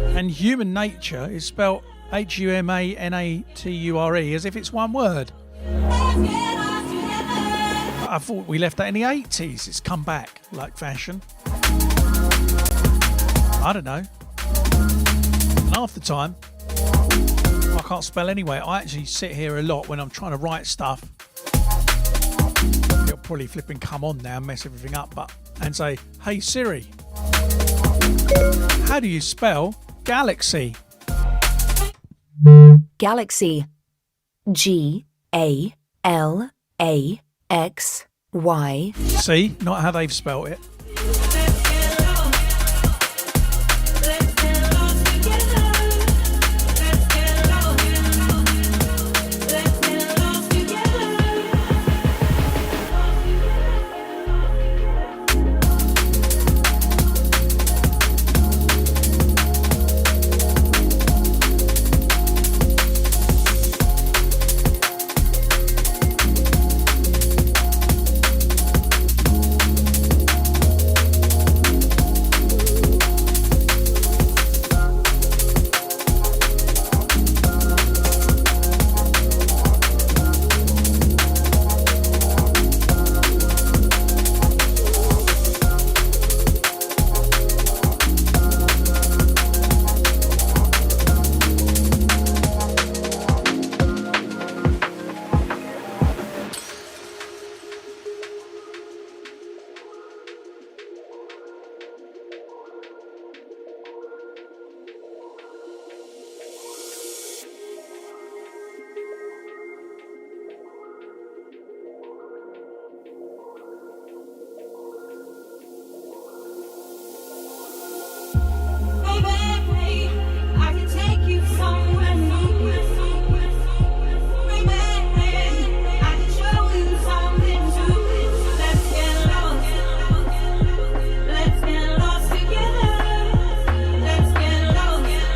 and Human Nature is spelt HUMANATURE, as if it's one word. I thought we left that in the 80s. It's come back like fashion. I don't know. Half the time, I can't spell anyway. I actually sit here a lot when I'm trying to write stuff. It'll probably flipping come on now and mess everything up, and say, hey Siri, how do you spell Galaxy? Galaxy. GALAXY. See, not how they've spelt it.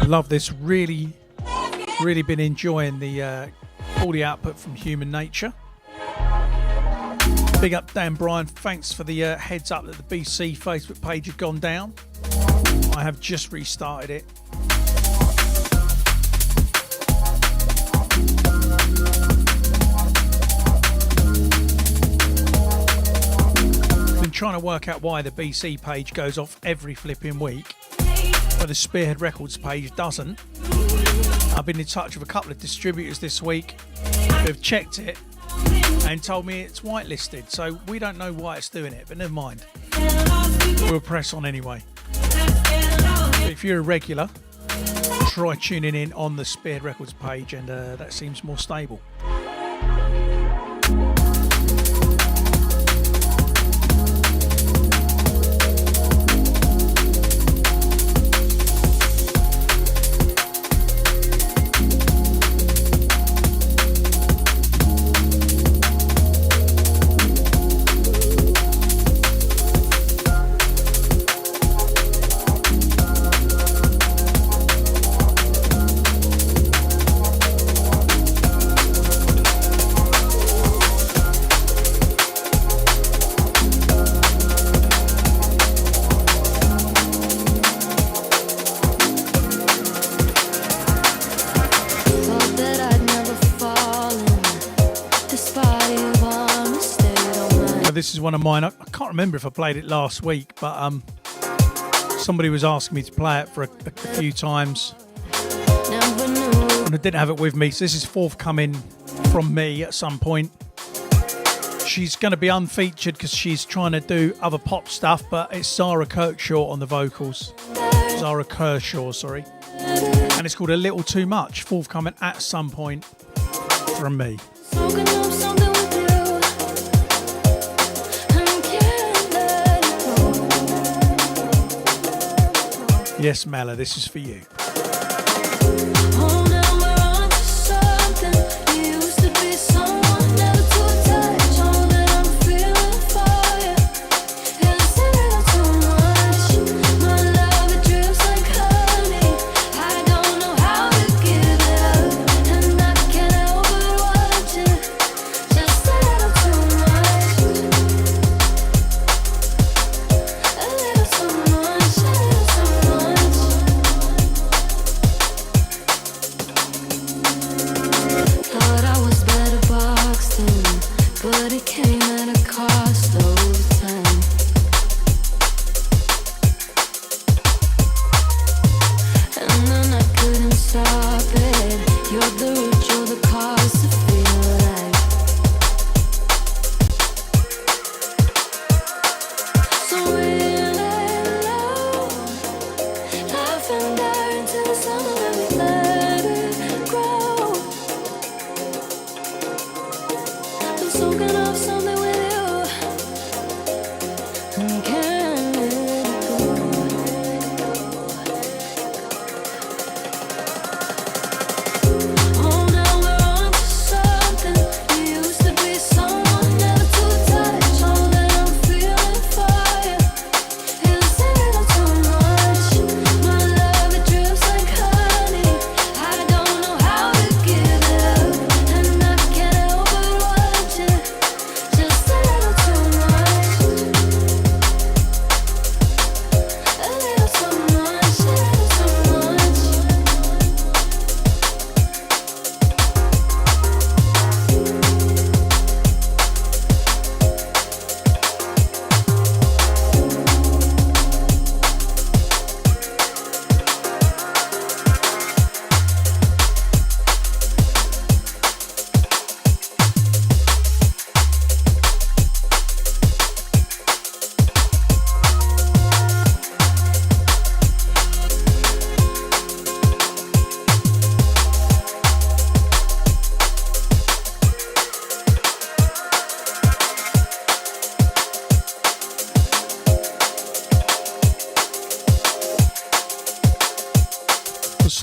Love this. Really been enjoying the all the output from Human Nature. Big up Dan Bryan, thanks for the heads up that the BCee Facebook page had gone down. I have just restarted it. Been trying to work out why the BCee page goes off every flipping week, but the Spearhead Records page doesn't. I've been in touch with a couple of distributors this week who've checked it and told me it's whitelisted, so we don't know why it's doing it, but never mind. We'll press on anyway. But if you're a regular, try tuning in on the Spearhead Records page, and that seems more stable. This is one of mine. I can't remember if I played it last week, but somebody was asking me to play it for a few times, and I didn't have it with me, so this is forthcoming from me at some point. She's going to be unfeatured because she's trying to do other pop stuff, but it's Zara Kershaw on the vocals. Zara Kershaw, sorry. And it's called A Little Too Much, forthcoming at some point from me. Yes, Mella, this is for you. Hold on.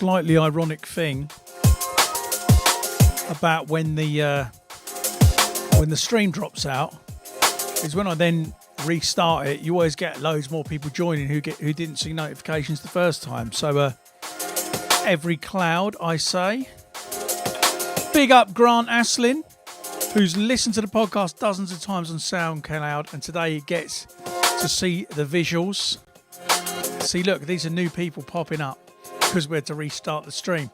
slightly ironic thing about when the stream drops out is when I then restart it, you always get loads more people joining who didn't see notifications the first time. So every cloud, I say. Big up Grant Aslin, who's listened to the podcast dozens of times on SoundCloud, and today he gets to see the visuals. See, look, these are new people popping up because we had to restart the stream.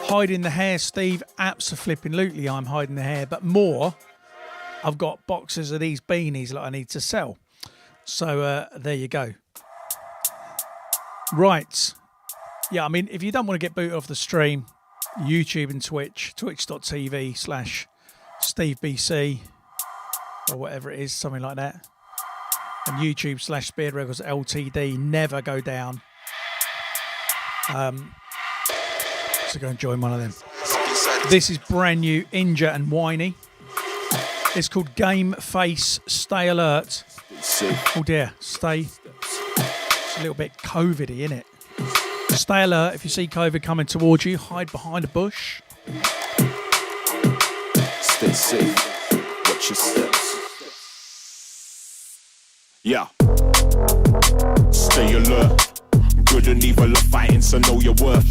Hiding the hair, Steve. Abso-flipping-lutely, I'm hiding the hair, but more, I've got boxes of these beanies that I need to sell. So there you go. Right. Yeah, I mean, if you don't want to get booted off the stream, YouTube and Twitch, twitch.tv/Steve BCee or whatever it is, something like that. And YouTube /Spearhead Records LTD, never go down. So go and join one of them. This is brand new, Inja and Whiny. It's called Game Face Stay Alert. Oh dear, stay. It's a little bit COVID-y, isn't it? Stay alert. If you see COVID coming towards you, hide behind a bush. Stay safe. Watch your steps. Yeah. Stay alert. Good and evil are fighting, so know your worth.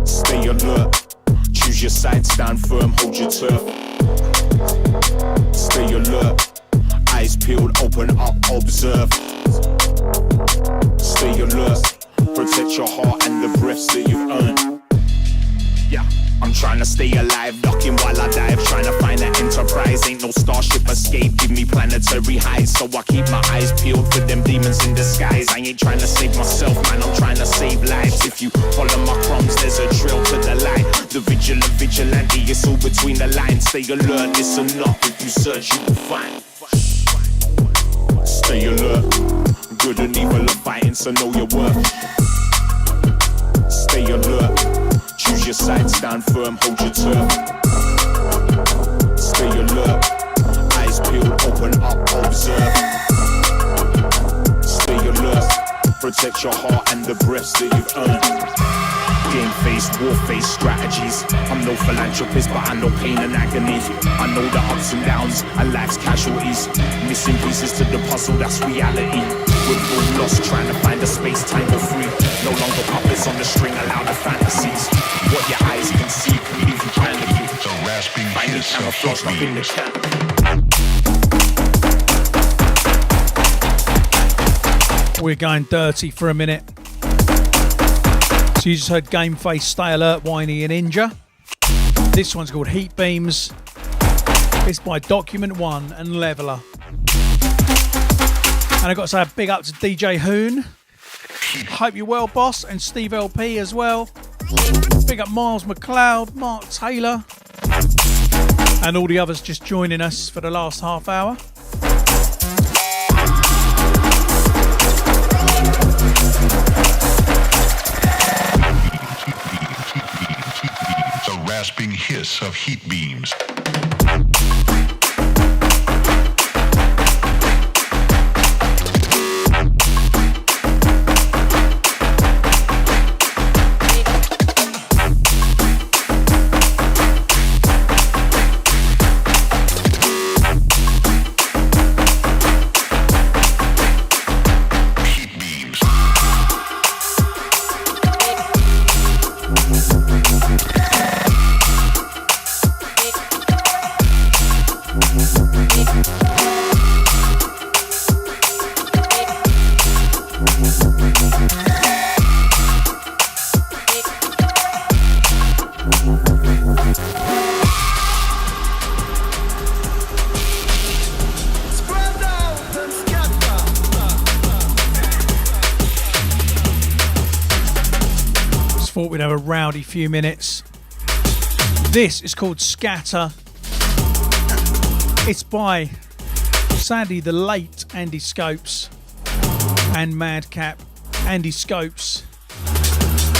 Stay alert. Choose your side, stand firm, hold your turf. Stay alert. Eyes peeled, open up, observe. Stay alert. Protect your heart and the breaths that you've earned. Yeah. I'm trying to stay alive, ducking while I dive. Trying to find an enterprise, ain't no starship escape. Give me planetary heights, so I keep my eyes peeled for them demons in disguise. I ain't trying to save myself, man, I'm trying to save lives. If you follow my crumbs, there's a trail to the light. The vigilant vigilante, it's all between the lines. Stay alert, listen up, if you search you will find. Stay alert, good and evil are fighting, so know your worth. Stay alert. Choose your side, stand firm, hold your turf. Stay alert. Eyes peeled, open up, observe. Stay alert. Protect your heart and the breaths that you've earned. Game-faced, war-faced strategies. I'm no philanthropist, but I know pain and agony. I know the ups and downs and life's casualties. Missing pieces to the puzzle, that's reality. We're all lost, trying to find a space, time for free. No longer puppets on the string, allow the fantasies. What your eyes can see can leave you panicking. The rasping hiss of camouflage up in the camp. We're going dirty for a minute. So you just heard Game Face, Stay Alert, Whiny and Inja. This one's called Heat Beams. It's by Document One and Leveler. And I've got to say a big up to DJ Hoon. Hope you're well, boss, and Steve LP as well. Big up Miles McLeod, Mark Taylor, and all the others just joining us for the last half hour. The rasping hiss of heat beams. Thought we'd have a rowdy few minutes. This is called Scatter. It's by, sadly, the late Andy Scopes and Madcap. Andy Scopes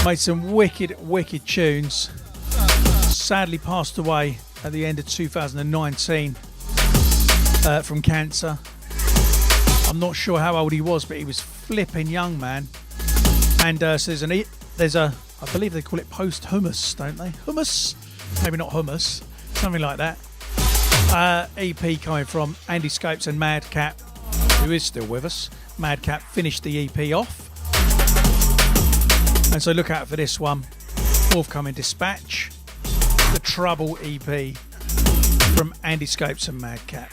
made some wicked tunes. Sadly passed away at the end of 2019 from cancer. I'm not sure how old he was, but he was flipping young, man. And so there's I believe they call it post-hummus, don't they? Hummus? Maybe not hummus, something like that. EP coming from Andy Scopes and Madcap, who is still with us. Madcap finished the EP off. And so look out for this one. Forthcoming Dispatch, the Trouble EP from Andy Scopes and Madcap.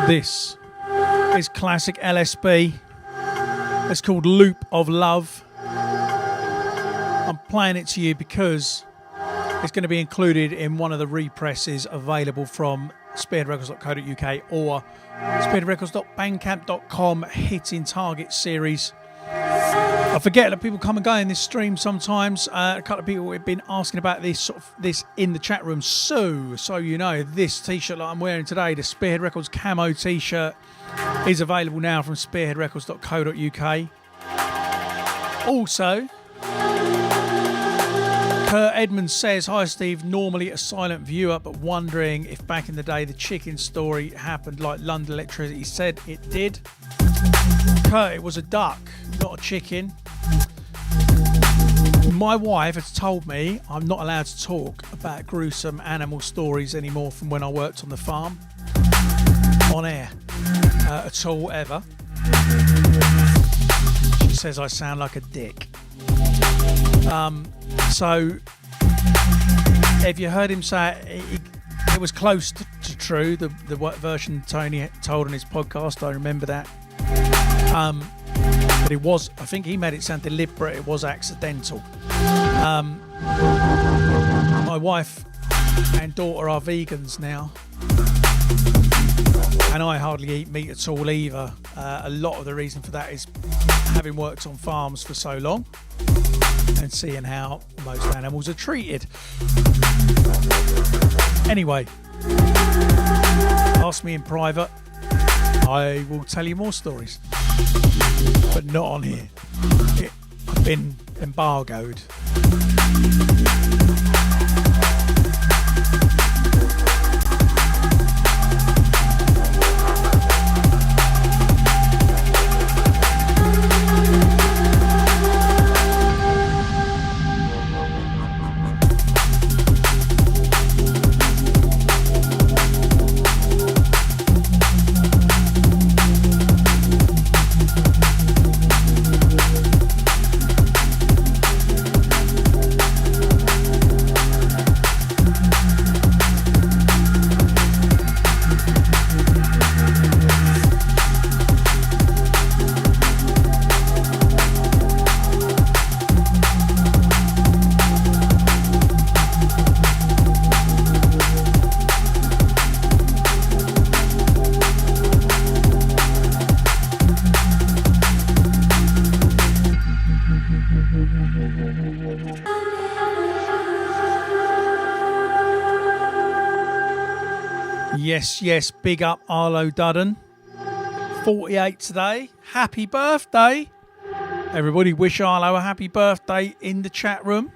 This is classic LSB. It's called Loop of Love. I'm playing it to you because it's going to be included in one of the represses available from spearheadrecords.co.uk or spearheadrecords.bandcamp.com Hitting Target series. I forget that people come and go in this stream sometimes. A couple of people have been asking about this in the chat room. So you know, this t-shirt that I'm wearing today, the Spearhead Records camo t-shirt, is available now from spearheadrecords.co.uk. Also, Kurt Edmonds says, hi Steve, normally a silent viewer, but wondering if back in the day the chicken story happened like London Electricity said it did. Kurt, it was a duck, not a chicken. My wife has told me I'm not allowed to talk about gruesome animal stories anymore from when I worked on the farm, on air, at all, ever. She says I sound like a dick. So, if you heard him say it was close to true, the version Tony told on his podcast, I remember that. But it was, I think he made it sound deliberate, it was accidental. My wife and daughter are vegans now, and I hardly eat meat at all either. A lot of the reason for that is having worked on farms for so long and seeing how most animals are treated. Anyway, ask me in private, I will tell you more stories, but not on here. I've been embargoed. Yes, yes, big up Arlo Dudden. 48 today. Happy birthday. Everybody wish Arlo a happy birthday in the chat room.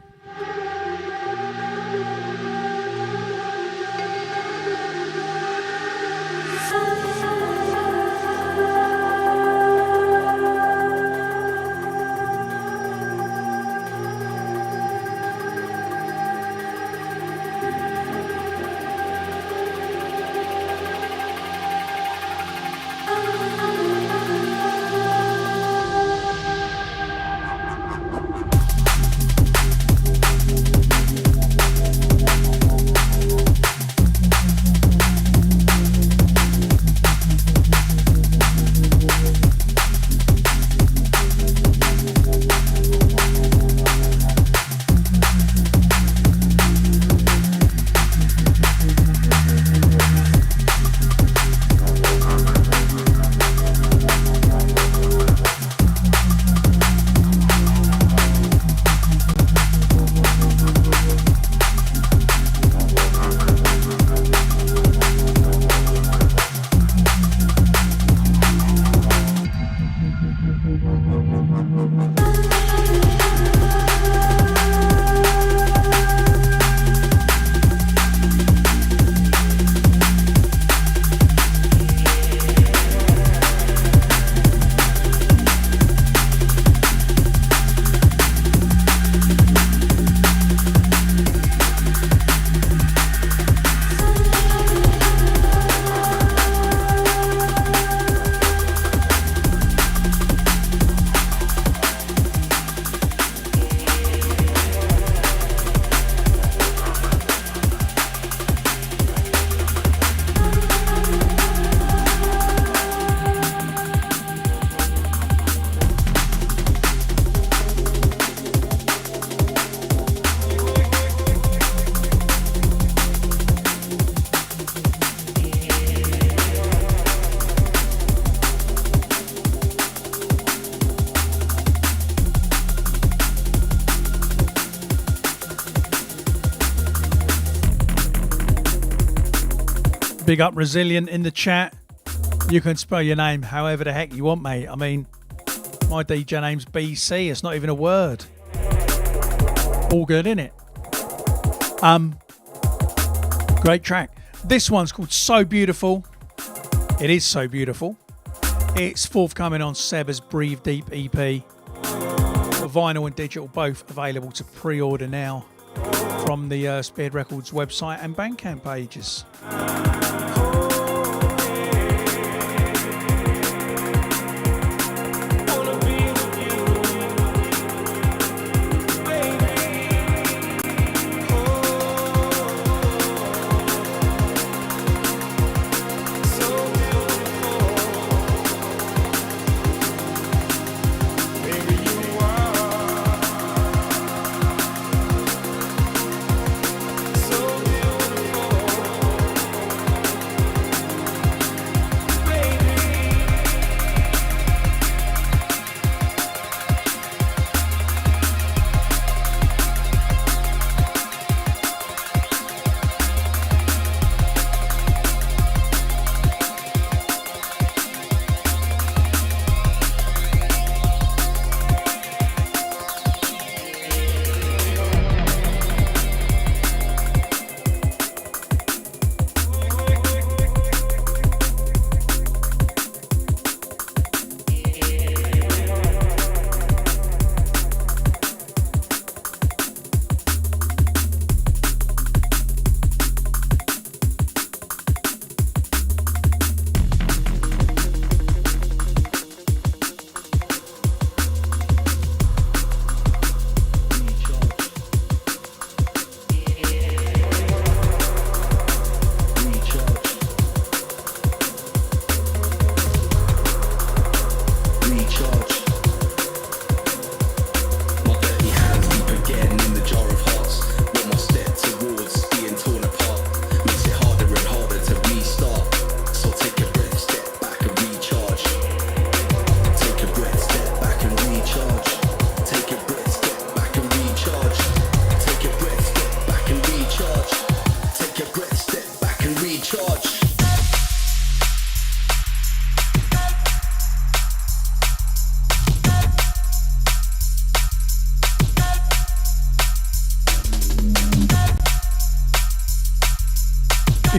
Big up Resilient in the chat. You can spell your name however the heck you want, mate. I mean, my DJ name's BCee. It's not even a word. All good, innit? Great track. This one's called So Beautiful. It is so beautiful. It's forthcoming on Seba's Breathe Deep EP. For vinyl and digital, both available to pre-order now from the Spearhead Records website and Bandcamp pages.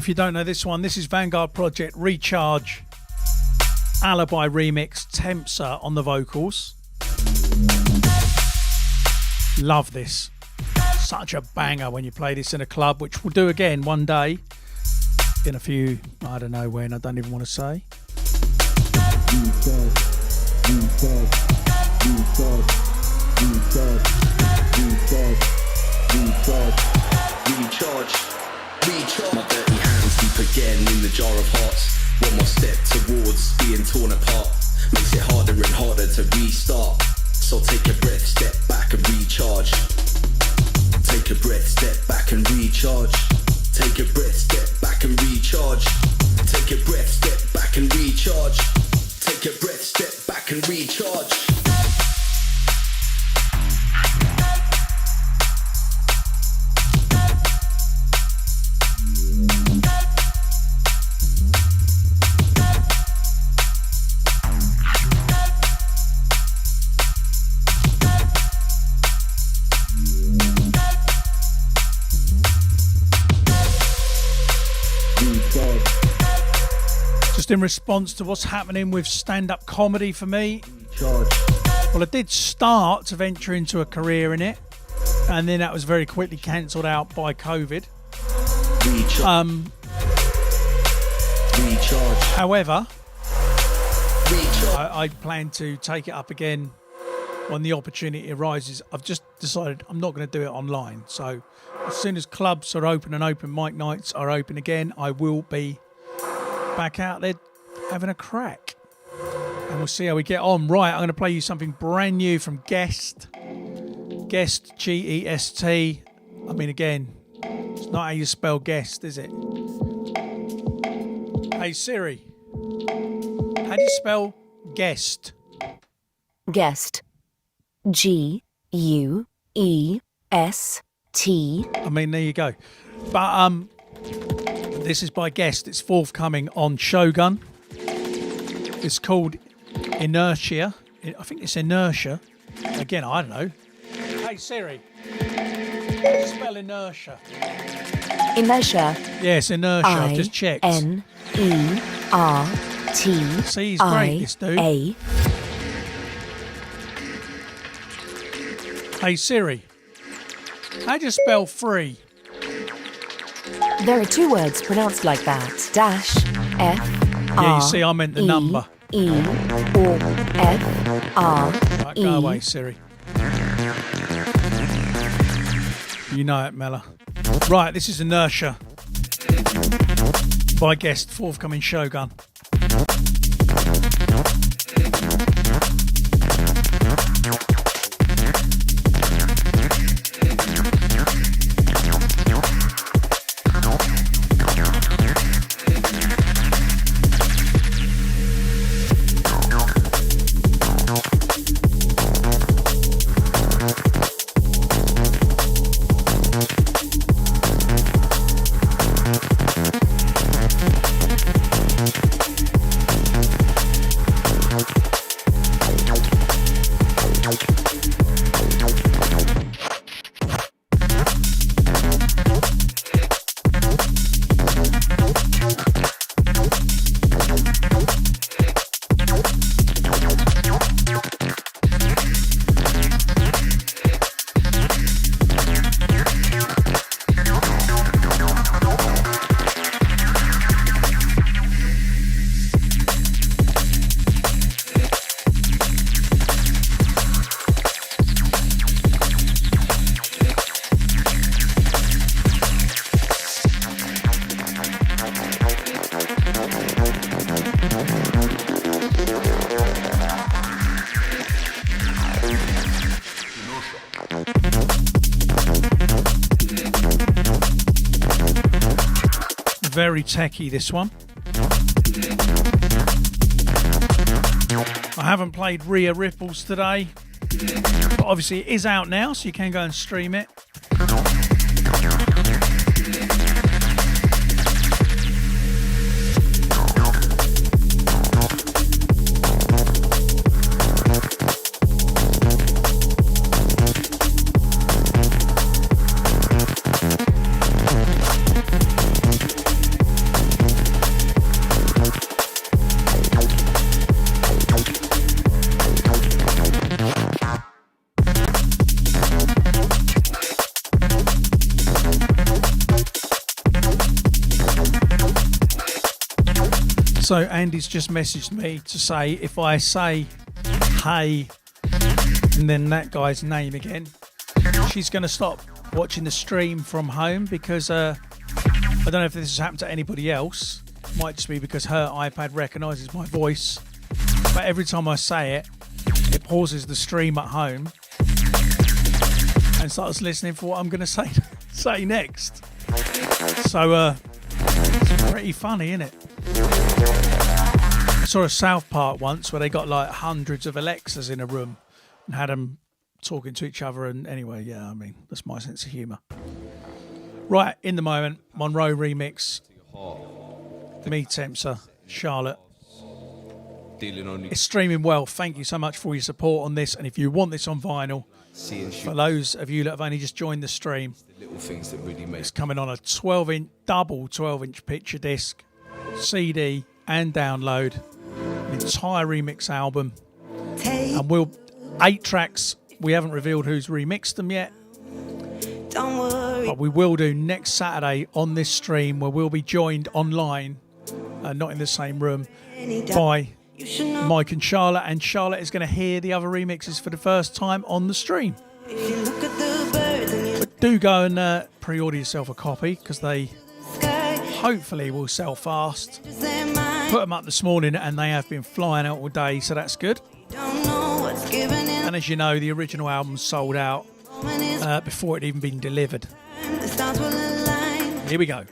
if you don't know this one, this is Vanguard Project Recharge Alibi remix, Tempsa on the vocals. Love this. Such a banger when you play this in a club, which we'll do again one day in a few, I don't know when, I don't even want to say. My dirty hands deep again in the jar of hearts. One more step towards being torn apart. Makes it harder and harder to restart. So take a breath, step back and recharge. Take a breath, step back and recharge. Take a breath, step back and recharge. Take a breath, step back and recharge. Take a breath, step back and recharge. Just in response to what's happening with stand-up comedy for me. Well, I did start to venture into a career in it, and then that was very quickly cancelled out by COVID. However, I plan to take it up again when the opportunity arises. I've just decided I'm not going to do it online. So as soon as clubs are open and open mic nights are open again, I will be back out there having a crack. And we'll see how we get on. Right, I'm going to play you something brand new from Guest. Guest, G-E-S-T. I mean, again, it's not how you spell guest, is it? Hey Siri, how do you spell guest? Guest. G-U-E-S-T. I mean, there you go. But this is by Guest. It's forthcoming on Shogun. It's called Inertia. I think it's Inertia. Again, I don't know. Hey Siri, how do you spell inertia? Inertia. Yes, inertia. I've just checked. N-E-R-T. See, he's great, this dude. A. Hey Siri, how do you spell free? There are two words pronounced like that. Dash, F, Yeah, you see, I meant the number. E, or F, R, Right, go away, Siri. You know it, Mella. Right, this is Inertia by Guest, forthcoming Shogun. Very techie, this one. I haven't played Rhea Ripples today, but obviously it is out now, so you can go and stream it. So Andy's just messaged me to say if I say hey and then that guy's name again, she's going to stop watching the stream from home because I don't know if this has happened to anybody else. It might just be because her iPad recognises my voice. But every time I say it, it pauses the stream at home and starts listening for what I'm going to say next. So it's pretty funny, isn't it? I saw a South Park once where they got like hundreds of Alexas in a room and had them talking to each other. And anyway, yeah, I mean, that's my sense of humour. Right, in the moment, Monroe remix. Me, Tempsa, Charlotte. It's streaming well. Thank you so much for your support on this. And if you want this on vinyl, for those of you that have only just joined the stream, it's coming on a 12-inch, double 12-inch picture disc, CD and download, an entire remix album. And 8 tracks. We haven't revealed who's remixed them yet. Don't worry. But we will do next Saturday on this stream where we'll be joined online, not in the same room, by Mike and Charlotte is going to hear the other remixes for the first time on the stream. But do go and pre-order yourself a copy because they hopefully will sell fast. Put them up this morning and they have been flying out all day, so that's good. And as you know, the original album sold out before it even been delivered. Here we go.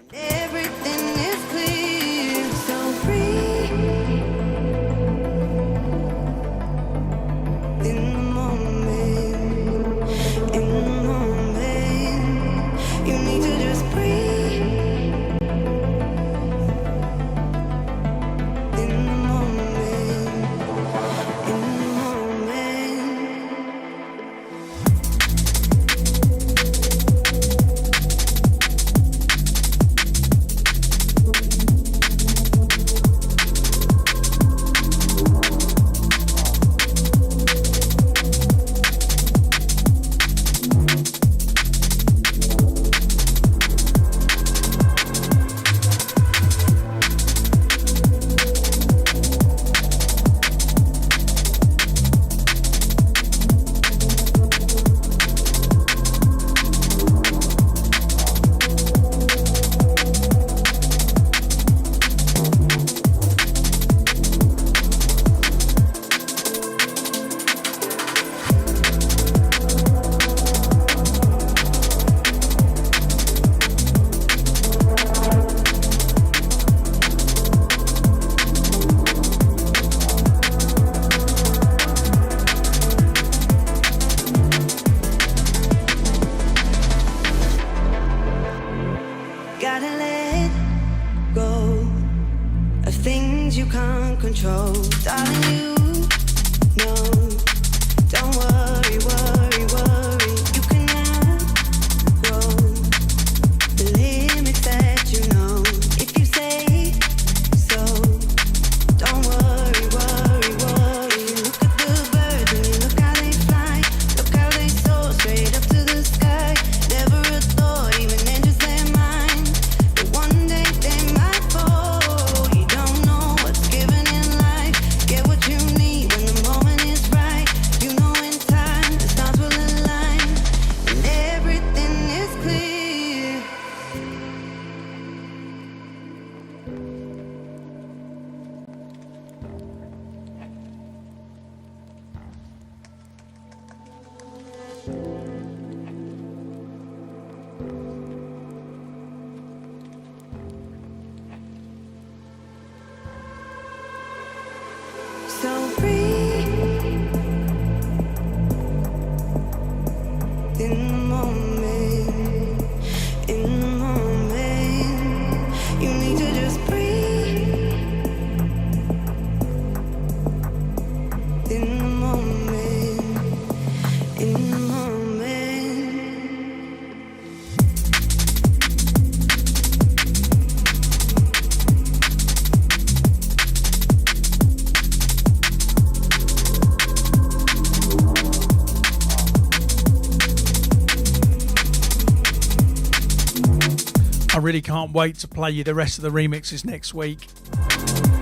I really can't wait to play you the rest of the remixes next week.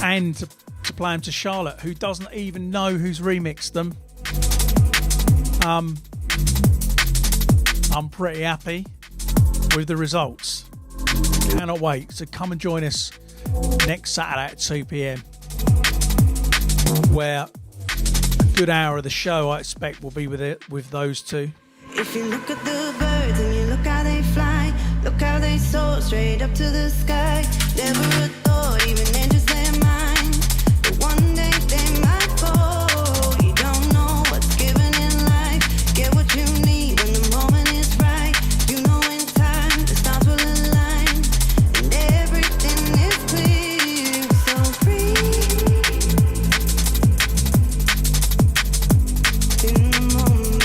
and to play them to Charlotte, who doesn't even know who's remixed them. I'm pretty happy with the results. Cannot wait. So come and join us next Saturday at 2 p.m, where a good hour of the show, I expect, will be with those two. If you look at the birds and you look how they fly, look how they soar straight up to the sky. Never a thought even enters their mind, but one day they might fall. You don't know what's given in life. Get what you need when the moment is right. You know in time the stars will align and everything is clear. So free in the moment.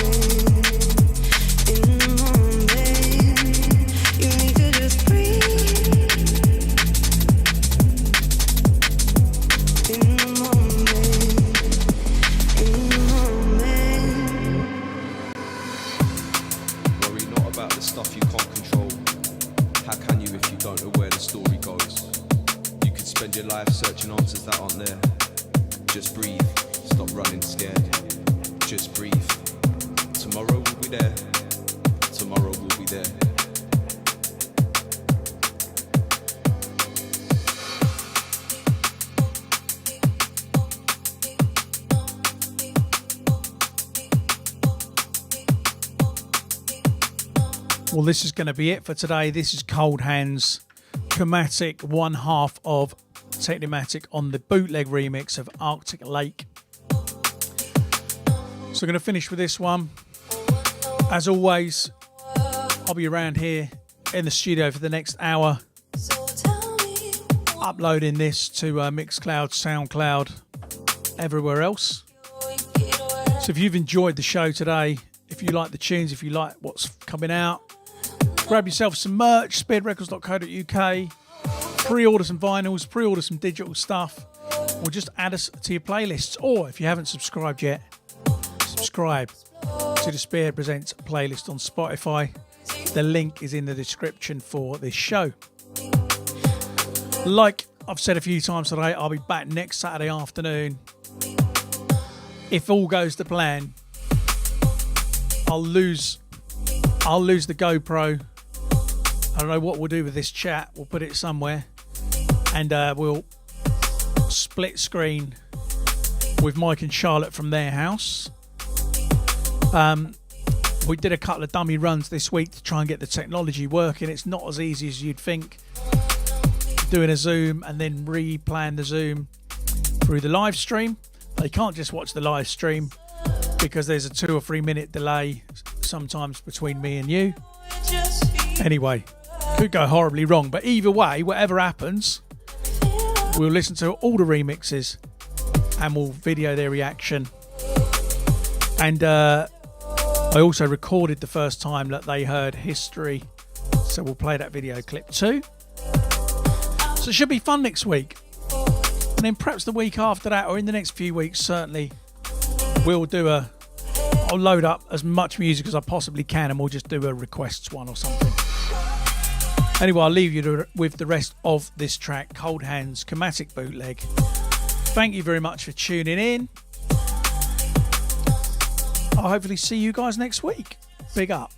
Your life searching answers that aren't there. Just breathe, stop running scared. Just breathe. Tomorrow we'll be there. Tomorrow we'll be there. Well, this is going to be it for today. This is Cold Hands, Chromatic, one half of Technomatic on the bootleg remix of Arctic Lake. So I'm going to finish with this one. As always, I'll be around here in the studio for the next hour, uploading this to Mixcloud, SoundCloud, everywhere else. So if you've enjoyed the show today, if you like the tunes, if you like what's coming out, grab yourself some merch, spearheadrecords.co.uk. Pre-order some vinyls, pre-order some digital stuff, or just add us to your playlists. Or if you haven't subscribed yet, subscribe to the Spearhead Presents playlist on Spotify. The link is in the description for this show. Like I've said a few times today, I'll be back next Saturday afternoon. If all goes to plan, I'll lose the GoPro. I don't know what we'll do with this chat. We'll put it somewhere. And we'll split screen with Mike and Charlotte from their house. We did a couple of dummy runs this week to try and get the technology working. It's not as easy as you'd think. Doing a Zoom and then replaying the Zoom through the live stream. You can't just watch the live stream because there's a 2 or 3 minute delay sometimes between me and you. Anyway, could go horribly wrong, but either way, whatever happens, we'll listen to all the remixes and we'll video their reaction. And I also recorded the first time that they heard History, so we'll play that video clip too. So it should be fun next week. And then perhaps the week after that, or in the next few weeks, certainly, I'll load up as much music as I possibly can and we'll just do a requests one or something. Anyway, I'll leave you with the rest of this track, Cold Hands, Chromatic Bootleg. Thank you very much for tuning in. I'll hopefully see you guys next week. Big up.